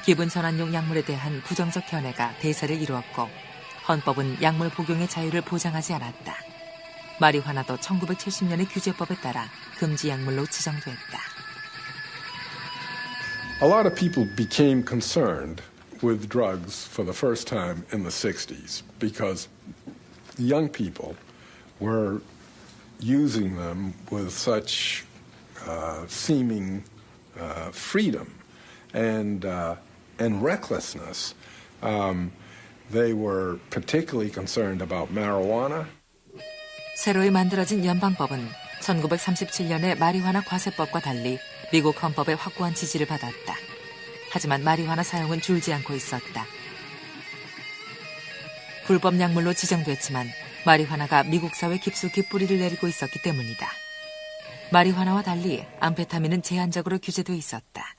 기분 전환용 약물에 대한 부정적 견해가 대세를 이루었고 헌법은 약물 복용의 자유를 보장하지 않았다. 마리화나도 1970년의 규제법에 따라 금지 약물로 지정됐다. A lot of people became concerned with drugs for the first time in the 60s because young people were using them with such seeming freedom and recklessness. They were particularly concerned about marijuana. 새로이 만들어진 연방법은 1937년의 마리화나 과세법과 달리 미국 헌법의 확고한 지지를 받았다. 하지만 마리화나 사용은 줄지 않고 있었다. 불법 약물로 지정됐지만 마리화나가 미국 사회 깊숙이 뿌리를 내리고 있었기 때문이다. 마리화나와 달리 암페타민은 제한적으로 규제돼 있었다.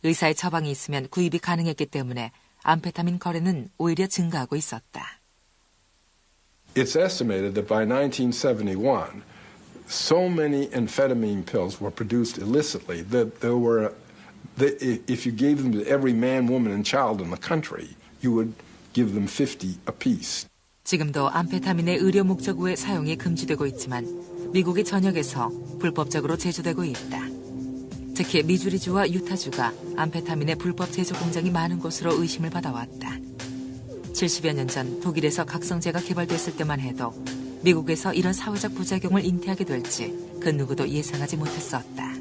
의사의 처방이 있으면 구입이 가능했기 때문에 암페타민 거래는 오히려 증가하고 있었다. It's estimated that by 1971, so many amphetamine pills were produced illicitly that if you gave them to every man, woman, and child in the country, you would give them 50 apiece. 지금도 암페타민의 의료 목적 외 사용이 금지되고 있지만 미국의 전역에서 불법적으로 제조되고 있다. 특히 미주리주와 유타주가 암페타민의 불법 제조 공장이 많은 곳으로 의심을 받아왔다. 70여 년 전 독일에서 각성제가 개발됐을 때만 해도 미국에서 이런 사회적 부작용을 잉태하게 될지 그 누구도 예상하지 못했었다.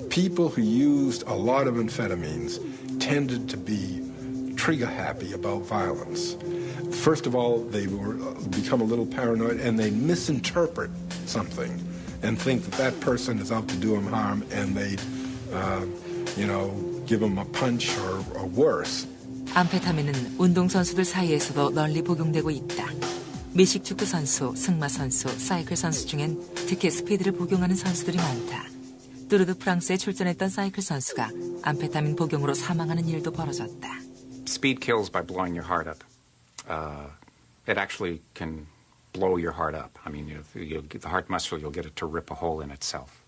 People who used a lot of amphetamines tended to be trigger happy about violence. First of all, they become a little paranoid and they misinterpret something and think that that person is out to do them harm and they, give them a punch or worse. 암페타민은 운동선수들 사이에서도 널리 복용되고 있다. 미식 축구 선수, 승마 선수, 사이클 선수 중엔 특히 스피드를 복용하는 선수들이 많다. 뚜르드 프랑스에 출전했던 사이클 선수가 암페타민 복용으로 사망하는 일도 벌어졌다. Speed kills by blowing your heart up. It actually can blow your heart up. I mean, you'll get the heart muscle, you'll get it to rip a hole in itself.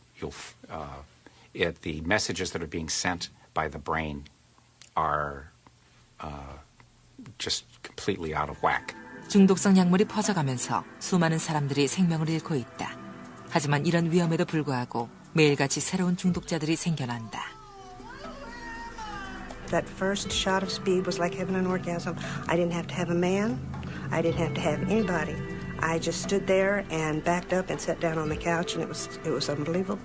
The messages that are being sent by the brain are just completely out of whack. 중독성 약물이 퍼져가면서 수많은 사람들이 생명을 잃고 있다. 하지만 이런 위험에도 불구하고 매일같이 새로운 중독자들이 생겨난다. That first shot of speed was like having an orgasm. I didn't have to have a man. I didn't have to have anybody. I just stood there and backed up and sat down on the couch, and it was unbelievable.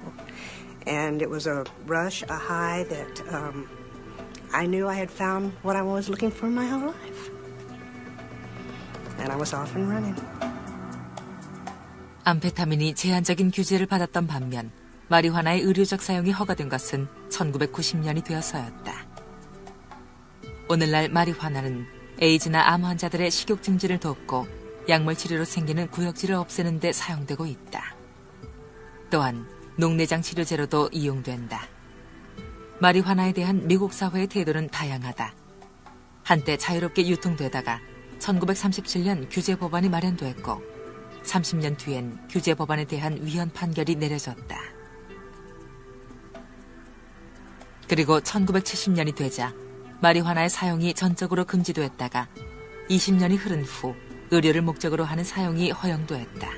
And it was a rush, a high that I knew I had found what I was looking for in my whole life. And I was off and running. 암페타민이 제한적인 규제를 받았던 반면 마리화나의 의료적 사용이 허가된 것은 1990년이 되어서였다. 오늘날 마리화나는 에이즈나 암 환자들의 식욕 증진을 돕고 약물 치료로 생기는 구역질을 없애는 데 사용되고 있다. 또한 녹내장 치료제로도 이용된다. 마리화나에 대한 미국 사회의 태도는 다양하다. 한때 자유롭게 유통되다가 1937년 규제 법안이 마련됐고 30년 뒤엔 규제 법안에 대한 위헌 판결이 내려졌다. 그리고 1970년이 되자 마리화나의 사용이 전적으로 금지됐다가 20년이 흐른 후 의료를 목적으로 하는 사용이 허용됐다.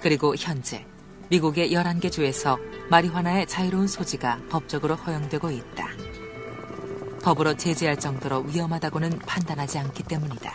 그리고 현재 미국의 11개 주에서 마리화나의 자유로운 소지가 법적으로 허용되고 있다. 법으로 제재할 정도로 위험하다고는 판단하지 않기 때문이다.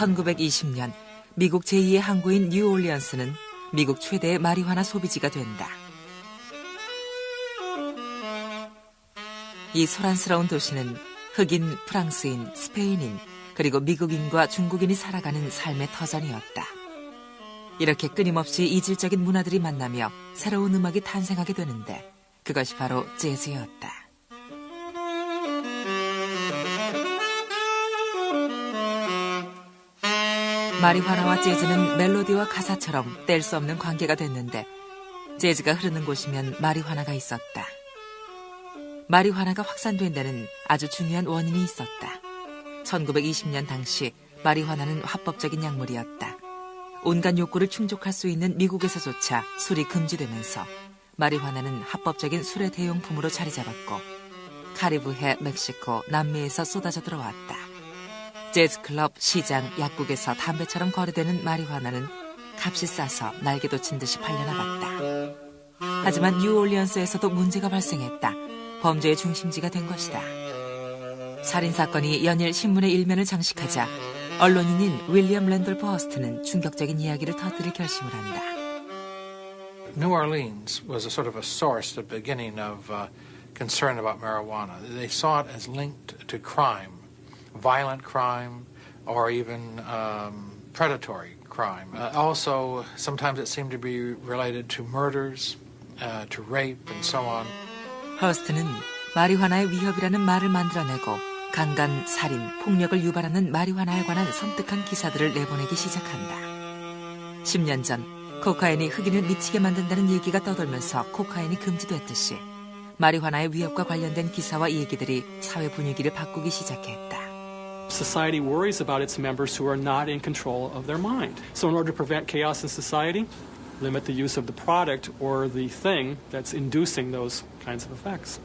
(1920년) 미국 제2의 항구인 뉴올리언스는 미국 최대의 마리화나 소비지가 된다. 이 소란스러운 도시는 흑인, 프랑스인, 스페인인, 그리고 미국인과 중국인이 살아가는 삶의 터전이었다. 이렇게 끊임없이 이질적인 문화들이 만나며 새로운 음악이 탄생하게 되는데 그것이 바로 재즈였다. 마리화나와 재즈는 멜로디와 가사처럼 뗄 수 없는 관계가 됐는데 재즈가 흐르는 곳이면 마리화나가 있었다. 마리화나가 확산된 데는 아주 중요한 원인이 있었다. 1920년 당시 마리화나는 합법적인 약물이었다. 온갖 욕구를 충족할 수 있는 미국에서조차 술이 금지되면서 마리화나는 합법적인 술의 대용품으로 자리 잡았고 카리브해, 멕시코, 남미에서 쏟아져 들어왔다. 재즈클럽, 시장, 약국에서 담배처럼 거래되는 마리화나는 값이 싸서 날개 돋친 듯이 팔려나갔다. 하지만 뉴올리언스에서도 문제가 발생했다. 범죄의 중심지가 된 것이다. 살인사건이 연일 신문의 일면을 장식하자 언론인인 윌리엄 랜돌프 허스트는 충격적인 이야기를 터뜨릴 결심을 한다. New Orleans was a sort of a source, the beginning of concern about marijuana. They saw it as linked to crime, violent crime, or even predatory crime. Also, sometimes it seemed to be related to murders, to rape, and so on. 허스트는 마리화나의 위협이라는 말을 만들어내고 강간, 살인, 폭력을 유발하는 마리화나에 관한 섬뜩한 기사들을 내보내기 시작한다. 10년 전 코카인이 흑인을 미치게 만든다는 얘기가 떠돌면서 코카인이 금지됐듯이 마리화나의 위협과 관련된 기사와 얘기들이 사회 분위기를 바꾸기 시작했다. Society worries about its members who are not in control of their mind. So in order to prevent chaos in society, limit the use of the product or the thing that's inducing those kinds of effects.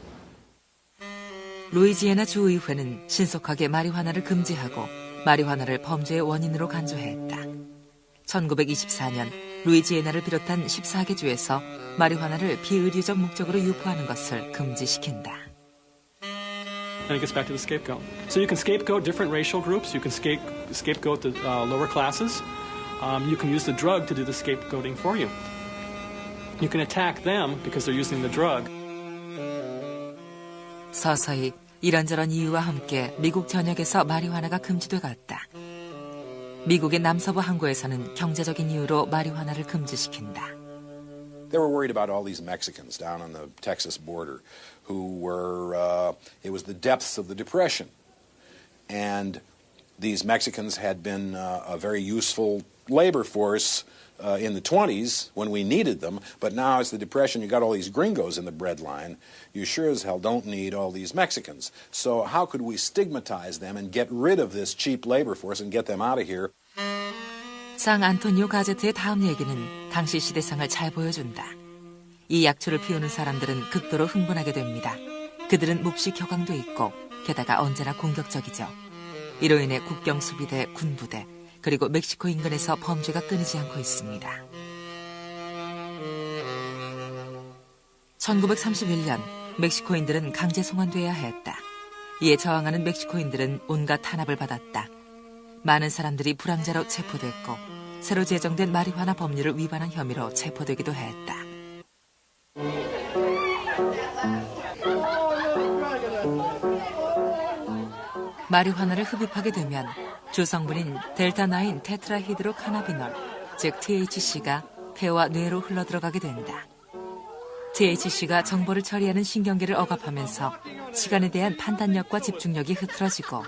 루이지애나 주의회는 신속하게 마리화나를 금지하고 마리화나를 범죄의 원인으로 간주했다. 1924년 루이지애나를 비롯한 14개 주에서 마리화나를 비의료적 목적으로 유포하는 것을 금지시킨다. And it gets back to the scapegoat. So you can scapegoat different racial groups. You can scapegoat the lower classes. You can use the drug to do the scapegoating for you. You can attack them because they're using the drug. 서서히 이런저런 이유와 함께 미국 전역에서 마리화나가 금지돼 갔다. 미국의 남서부 항구에서는 경제적인 이유로 마리화나를 금지시킨다. They were worried about all these Mexicans down on the Texas border who were, it was the depths of the Depression. And these Mexicans had been a very useful labor force in the 20s when we needed them, but now it's the Depression, you got all these gringos in the bread line. You sure as hell don't need all these Mexicans. So how could we stigmatize them and get rid of this cheap labor force and get them out of here? 상 안토니오 가제트의 다음 얘기는 당시 시대상을 잘 보여준다. 이 약초를 피우는 사람들은 극도로 흥분하게 됩니다. 그들은 몹시 격앙돼 있고 게다가 언제나 공격적이죠. 이로 인해 국경수비대, 군부대, 그리고 멕시코 인근에서 범죄가 끊이지 않고 있습니다. 1931년 멕시코인들은 강제 송환돼야 했다. 이에 저항하는 멕시코인들은 온갖 탄압을 받았다. 많은 사람들이 불황자로 체포됐고 새로 제정된 마리화나 법률을 위반한 혐의로 체포되기도 했다. 마리화나를 흡입하게 되면 주성분인 델타-9 테트라히드로카나비놀, 즉 THC가 폐와 뇌로 흘러들어가게 된다. THC가 정보를 처리하는 신경계를 억압하면서 시간에 대한 판단력과 집중력이 흐트러지고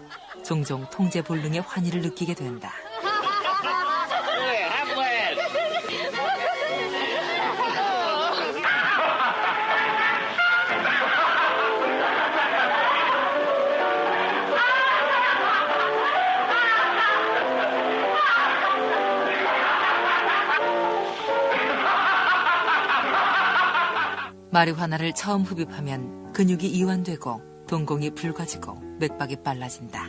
종종 통제 불능의 환희를 느끼게 된다. 마리화나를 처음 흡입하면 근육이 이완되고 동공이 붉어지고 맥박이 빨라진다.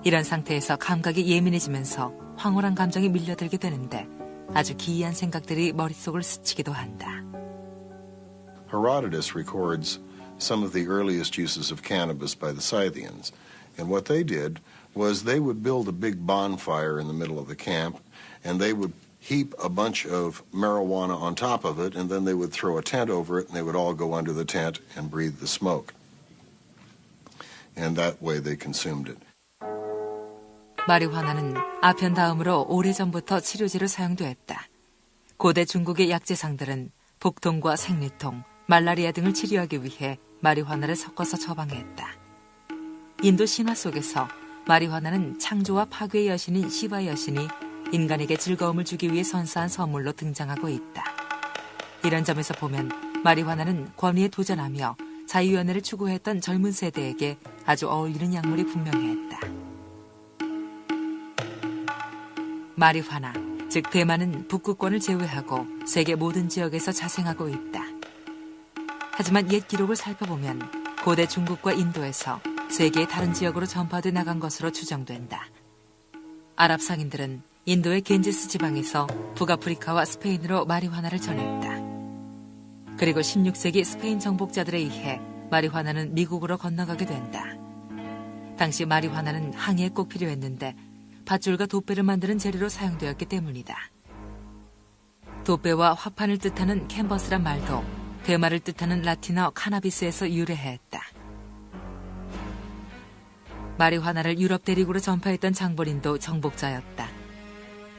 이런 상태에서 감각이 예민해지면서 황홀한 감정이 밀려들게 되는데 아주 기이한 생각들이 머릿속을 스치기도 한다. Herodotus records some of the earliest uses of cannabis by the Scythians. And what they did was they would build a big bonfire in the middle of the camp, and they would heap a bunch of marijuana on top of it, and then they would throw a tent over it, and they would all go under the tent and breathe the smoke. and that way they consumed it. 마리화나는 아편 다음으로 오래전부터 치료제로 사용되었다. 고대 중국의 약재상들은 복통과 생리통, 말라리아 등을 치료하기 위해 마리화나를 섞어서 처방했다. 인도 신화 속에서 마리화나는 창조와 파괴의 여신인 시바 여신이 인간에게 즐거움을 주기 위해 선사한 선물로 등장하고 있다. 이런 점에서 보면 마리화나는 권위에 도전하며 자유연애를 추구했던 젊은 세대에게 아주 어울리는 약물이 분명했다. 마리화나, 즉 대만은 북극권을 제외하고 세계 모든 지역에서 자생하고 있다. 하지만 옛 기록을 살펴보면 고대 중국과 인도에서 세계의 다른 지역으로 전파돼 나간 것으로 추정된다. 아랍 상인들은 인도의 겐지스 지방에서 북아프리카와 스페인으로 마리화나를 전했다. 그리고 16세기 스페인 정복자들에 의해 마리화나는 미국으로 건너가게 된다. 당시 마리화나는 항해에 꼭 필요했는데 밧줄과 돛배를 만드는 재료로 사용되었기 때문이다. 돛배와 화판을 뜻하는 캔버스란 말도 대마를 뜻하는 라틴어 카나비스에서 유래했다. 마리화나를 유럽 대륙으로 전파했던 장본인도 정복자였다.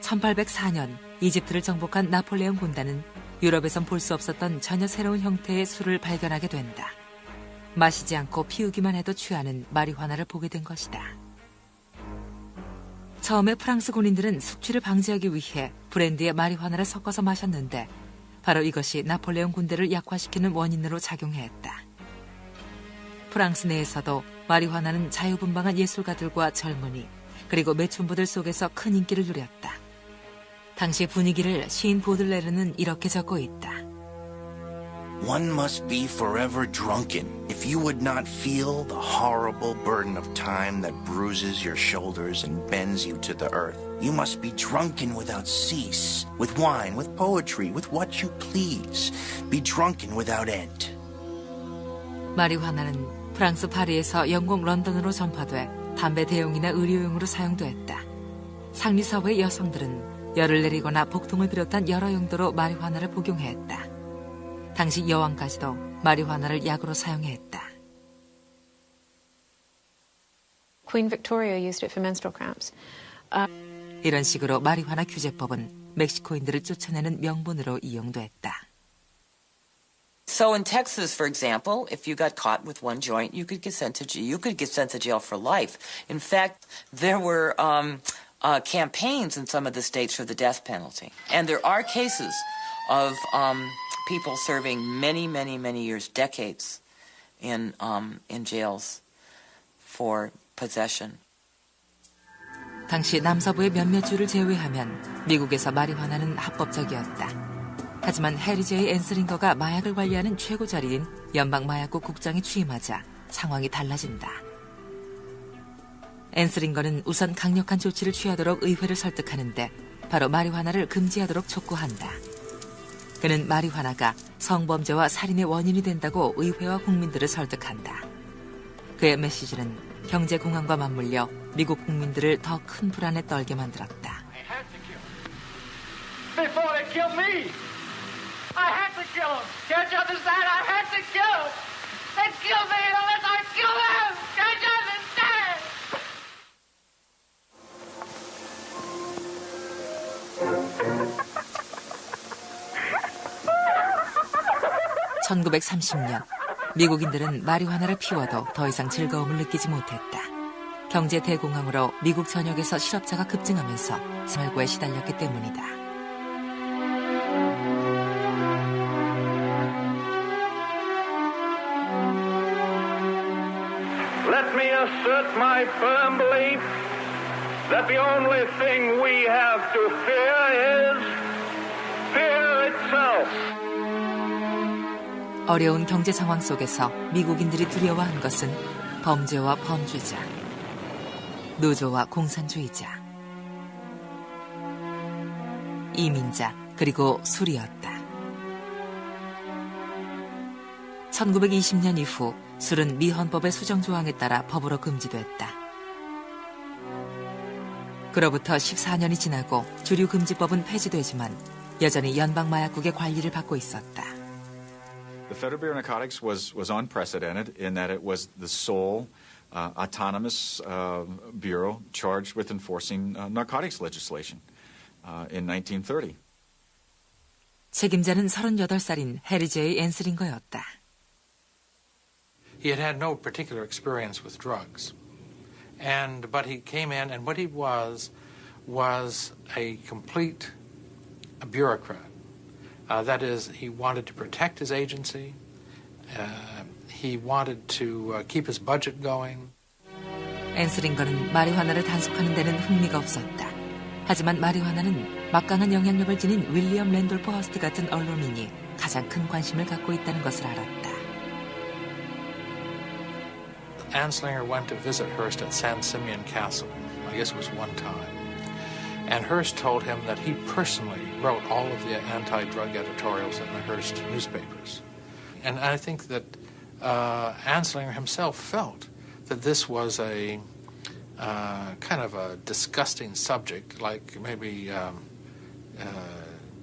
1804년 이집트를 정복한 나폴레옹 군단은 유럽에선 볼 수 없었던 전혀 새로운 형태의 술을 발견하게 된다. 마시지 않고 피우기만 해도 취하는 마리화나를 보게 된 것이다. 처음에 프랑스 군인들은 숙취를 방지하기 위해 브랜디에 마리화나를 섞어서 마셨는데 바로 이것이 나폴레옹 군대를 약화시키는 원인으로 작용했다. 프랑스 내에서도 마리화나는 자유분방한 예술가들과 젊은이 그리고 매춘부들 속에서 큰 인기를 누렸다. 당시 분위기를 시인 보들레르는 이렇게 적고 있다. One must be forever drunken if you would not feel the horrible burden of time that bruises your shoulders and bends you to the earth. You must be drunken without cease, with wine, with poetry, with what you please. Be drunken without end. 마리화나는 프랑스 파리에서 영국 런던으로 전파돼 담배 대용이나 의료용으로 사용됐다. 상류사회의 여성들은 열을 내리거나 복통을 비롯한 여러 용도로 마리화나를 복용했다. 당시 여왕까지도 마리화나를 약으로 사용했다. Queen Victoria used it for menstrual cramps. 이런 식으로 마리화나 규제법은 멕시코인들을 쫓아내는 명분으로 이용됐다. So in Texas, for example, if you got caught with one joint, you could get sent to jail for life. In fact, there were campaigns in some of the states for the death penalty, and there are cases of people serving many years, decades, in jails for possession. 당시 남서부의 몇몇 주를 제외하면 미국에서 마리화나는 합법적이었다. 하지만 해리 제이 앤슬링거가 마약을 관리하는 최고 자리인 연방마약국 국장이 취임하자 상황이 달라진다. 앤슬링거는 우선 강력한 조치를 취하도록 의회를 설득하는데 바로 마리화나를 금지하도록 촉구한다. 그는 마리화나가 성범죄와 살인의 원인이 된다고 의회와 국민들을 설득한다. 그의 메시지는 경제공황과 맞물려 미국 국민들을 더 큰 불안에 떨게 만들었다. Before they kill me, I had to kill them. Can't you understand? I had to kill them. They kill me unless I kill them. Can't you understand? 1930년 미국인들은 마리화나를 피워도 더 이상 즐거움을 느끼지 못했다. 경제 대공황으로 미국 전역에서 실업자가 급증하면서 생활고에 시달렸기 때문이다. Let me assert my firm belief that the only thing we have to fear is fear itself. 어려운 경제 상황 속에서 미국인들이 두려워한 것은 범죄와 범죄자, 노조와 공산주의자, 이민자, 그리고 술이었다. 1920년 이후 술은 미 헌법의 수정 조항에 따라 법으로 금지됐다. 그로부터 14년이 지나고 주류 금지법은 폐지되지만 여전히 연방마약국의 관리를 받고 있었다. The Federal Bureau of Narcotics was unprecedented in that it was the sole autonomous bureau charged with enforcing narcotics legislation in 1930. 책임자는 38살인 해리 제이 앤슬링거였다. He had had no particular experience with drugs. But he came in, and what he was a complete bureaucrat. That is, he wanted to protect his agency. He wanted to keep his budget going. 앤슬링거는 마리화나를 단속하는 데는 흥미가 없었다. 하지만 마리화나는 막강한 영향력을 지닌 윌리엄 랜돌프 허스트 같은 언론인이 가장 큰 관심을 갖고 있다는 것을 알았다. Anslinger went to visit Hearst at San Simeon Castle. I guess it was one time. And Hearst told him that he personally wrote all of the anti-drug editorials in the Hearst newspapers. And I think that Anslinger himself felt that this was a kind of a disgusting subject, like maybe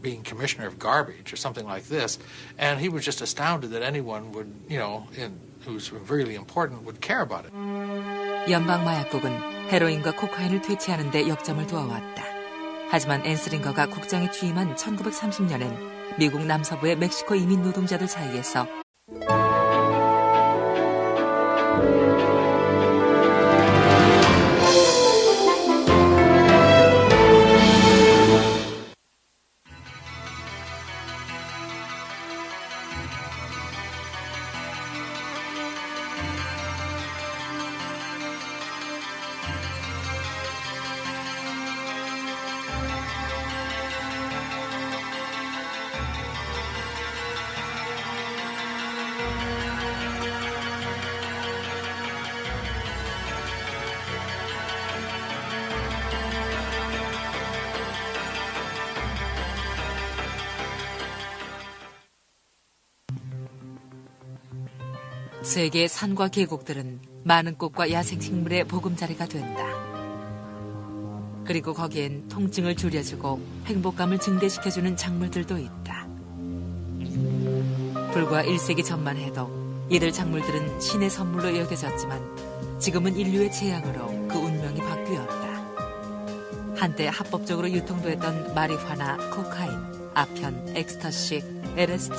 being commissioner of garbage or something like this. And he was just astounded that anyone would, who's really important, would care about it. 연방 마약국은 헤로인과 코카인을 퇴치하는 데 역점을 두어왔다. 하지만 앤슬링거가 국장에 취임한 1930년엔 미국 남서부의 멕시코 이민 노동자들 사이에서 세계의 산과 계곡들은 많은 꽃과 야생식물의 보금자리가 된다. 그리고 거기엔 통증을 줄여주고 행복감을 증대시켜주는 작물들도 있다. 불과 1세기 전만 해도 이들 작물들은 신의 선물로 여겨졌지만 지금은 인류의 재앙으로 그 운명이 바뀌었다. 한때 합법적으로 유통됐던 마리화나, 코카인, 아편, 엑스터시, LSD,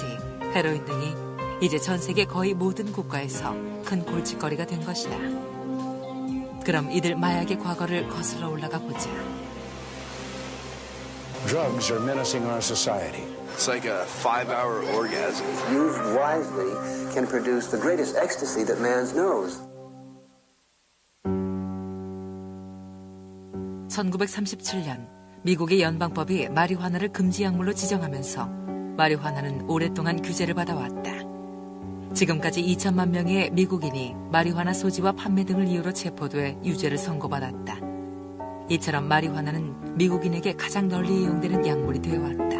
헤로인 등이 이제 전 세계 거의 모든 국가에서 큰 골칫거리가 된 것이다. 그럼 이들 마약의 과거를 거슬러 올라가 보자. Drugs are menacing our society. It's like a 5-hour orgasm. Used wisely can produce the greatest ecstasy that man knows. 1937년 미국의 연방법이 마리화나를 금지 약물로 지정하면서 마리화나는 오랫동안 규제를 받아왔다. 지금까지 2천만 명의 미국인이 마리화나 소지와 판매 등을 이유로 체포돼 유죄를 선고받았다. 이처럼 마리화나는 미국인에게 가장 널리 이용되는 약물이 되어왔다.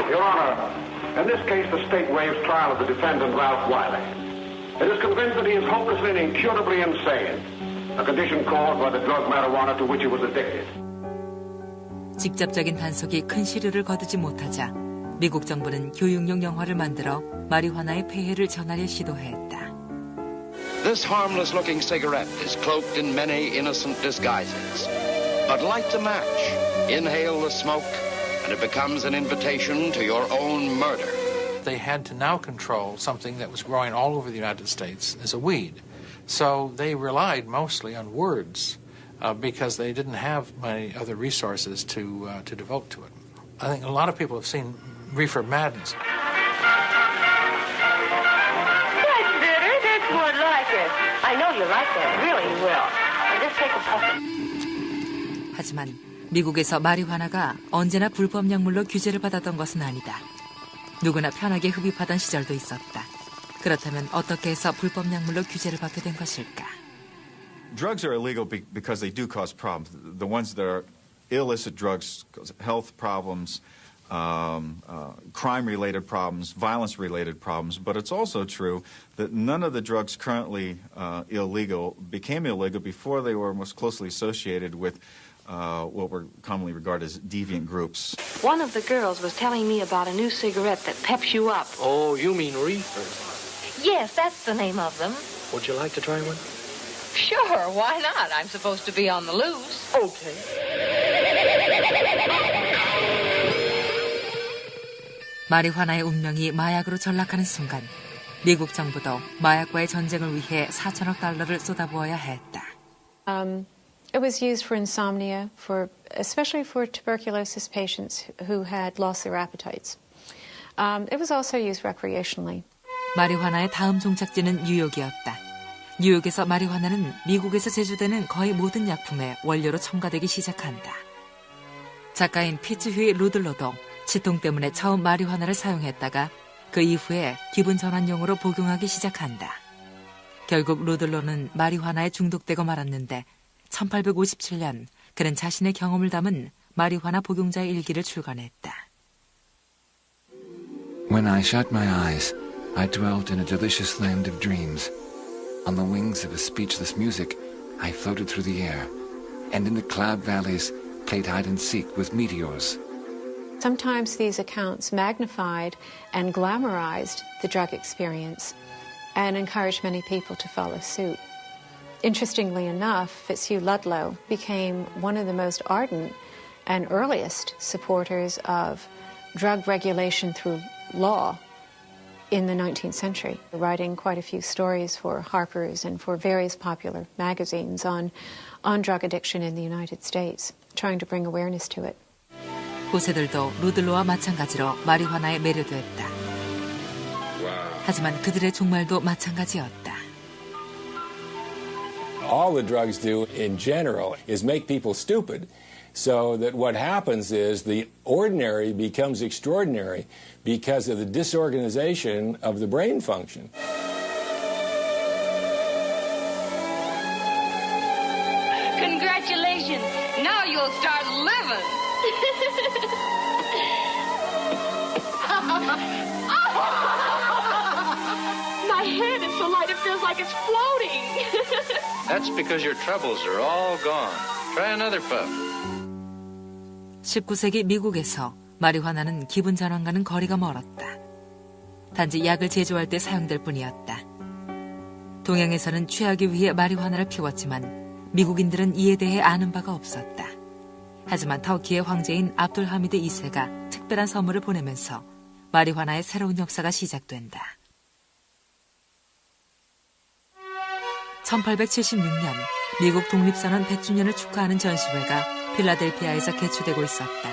Your Honor, in this case the state waives trial of the defendant Ralph Wiley. It is convinced that he is hopelessly and incurably insane, a condition caused by the drug marijuana to which he was addicted. 직접적인 단속이 큰 시류를 거두지 못하자 미국 정부는 교육용 영화를 만들어 마리화나의 폐해를 전하려 시도했다. This harmless-looking cigarette is cloaked in many innocent disguises. But light the match, inhale the smoke, and it becomes an invitation to your own murder. They had to now control something that was growing all over the United States as a weed. So they relied mostly on words. Because they didn't have many other resources to devote to it. I think a lot of people have seen Reefer Madness. That's bitter. That's more like it. I know you like that. Really, you will. I'll just take a puff. 하지만 미국에서 마리화나가 언제나 불법 약물로 규제를 받았던 것은 아니다. 누구나 편하게 흡입하던 시절도 있었다. 그렇다면 어떻게 해서 불법 약물로 규제를 받게 된 것일까? Drugs are illegal because they do cause problems. The ones that are illicit drugs cause health problems, crime-related problems, violence-related problems. But it's also true that none of the drugs currently illegal became illegal before they were most closely associated with what were commonly regarded as deviant groups. One of the girls was telling me about a new cigarette that peps you up. Oh, you mean reefer? Yes, that's the name of them. Would you like to try one? Sure, why not? I'm supposed to be on the loose. Okay. 마리화나의 운명이 마약으로 전락하는 순간 미국 정부도 마약과의 전쟁을 위해 4천억 달러를 쏟아부어야 했다. It was used for insomnia, especially for tuberculosis patients who had lost their appetites. It was also used recreationally. 마리화나의 다음 종착지는 뉴욕이었다. 뉴욕에서 마리화나는 미국에서 제조되는 거의 모든 약품의 원료로 첨가되기 시작한다. 작가인 피츠휘 루들러도 치통 때문에 처음 마리화나를 사용했다가 그 이후에 기분 전환용으로 복용하기 시작한다. 결국 루들러는 마리화나에 중독되고 말았는데 1857년 그는 자신의 경험을 담은 마리화나 복용자의 일기를 출간했다. When I shut my eyes, I dwelt in a delicious land of dreams. On the wings of a speechless music, I floated through the air, and in the cloud valleys played hide and seek with meteors. Sometimes these accounts magnified and glamorized the drug experience and encouraged many people to follow suit. Interestingly enough, Fitzhugh Ludlow became one of the most ardent and earliest supporters of drug regulation through law in the 19th century, writing quite a few stories for Harper's and for various popular magazines on drug addiction in the United States, trying to bring awareness to it. 후세들도 루들로와 마찬가지로 마리화나에 매료됐다. 하지만 그들의 종말도 마찬가지였다. All the drugs do in general is make people stupid, so that what happens is the ordinary becomes extraordinary because of the disorganization of the brain function. Congratulations. Now you'll start living. My head is so light it feels like it's floating. That's because your troubles are all gone. Try another puff. 19세기 미국에서 마리화나는 기분 전환과는 거리가 멀었다. 단지 약을 제조할 때 사용될 뿐이었다. 동양에서는 취하기 위해 마리화나를 피웠지만 미국인들은 이에 대해 아는 바가 없었다. 하지만 터키의 황제인 압둘 하미드 2세가 특별한 선물을 보내면서 마리화나의 새로운 역사가 시작된다. 1876년 미국 독립선언 100주년을 축하하는 전시회가 필라델피아에서 개최되고 있었다.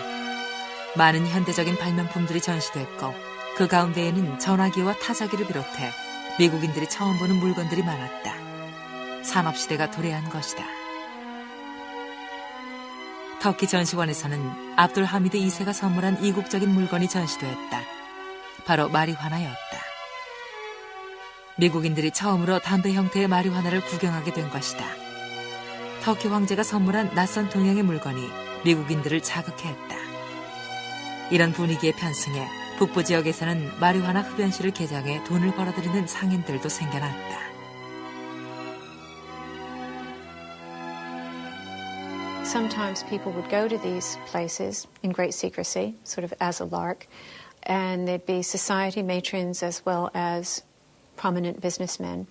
많은 현대적인 발명품들이 전시됐고 그 가운데에는 전화기와 타자기를 비롯해 미국인들이 처음 보는 물건들이 많았다. 산업시대가 도래한 것이다. 터키 전시관에서는 압둘 하미드 2세가 선물한 이국적인 물건이 전시됐다. 바로 마리화나였다. 미국인들이 처음으로 담배 형태의 마리화나를 구경하게 된 것이다. 터키 황제가 선물한 낯선 동양의 물건이 미국인들을 자극했다. 이런 분위기에 편승해 북부 지역에서는 마리화나 흡연실을 개장해 돈을 벌어들이는 상인들도 생겨났다. Sometimes people would go to these places in great secrecy, sort of as a lark, and there'd be society matrons as well as prominent businessmen,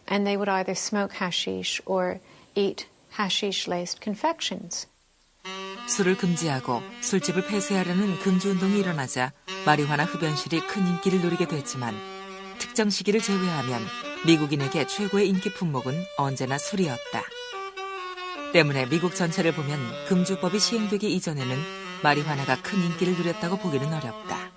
and they would either smoke hashish or eat hashish-laced confections. 술을 금지하고 술집을 폐쇄하려는 금주운동이 일어나자 마리화나 흡연실이 큰 인기를 누리게 됐지만 특정 시기를 제외하면 미국인에게 최고의 인기 품목은 언제나 술이었다. 때문에 미국 전체를 보면 금주법이 시행되기 이전에는 마리화나가 큰 인기를 누렸다고 보기는 어렵다.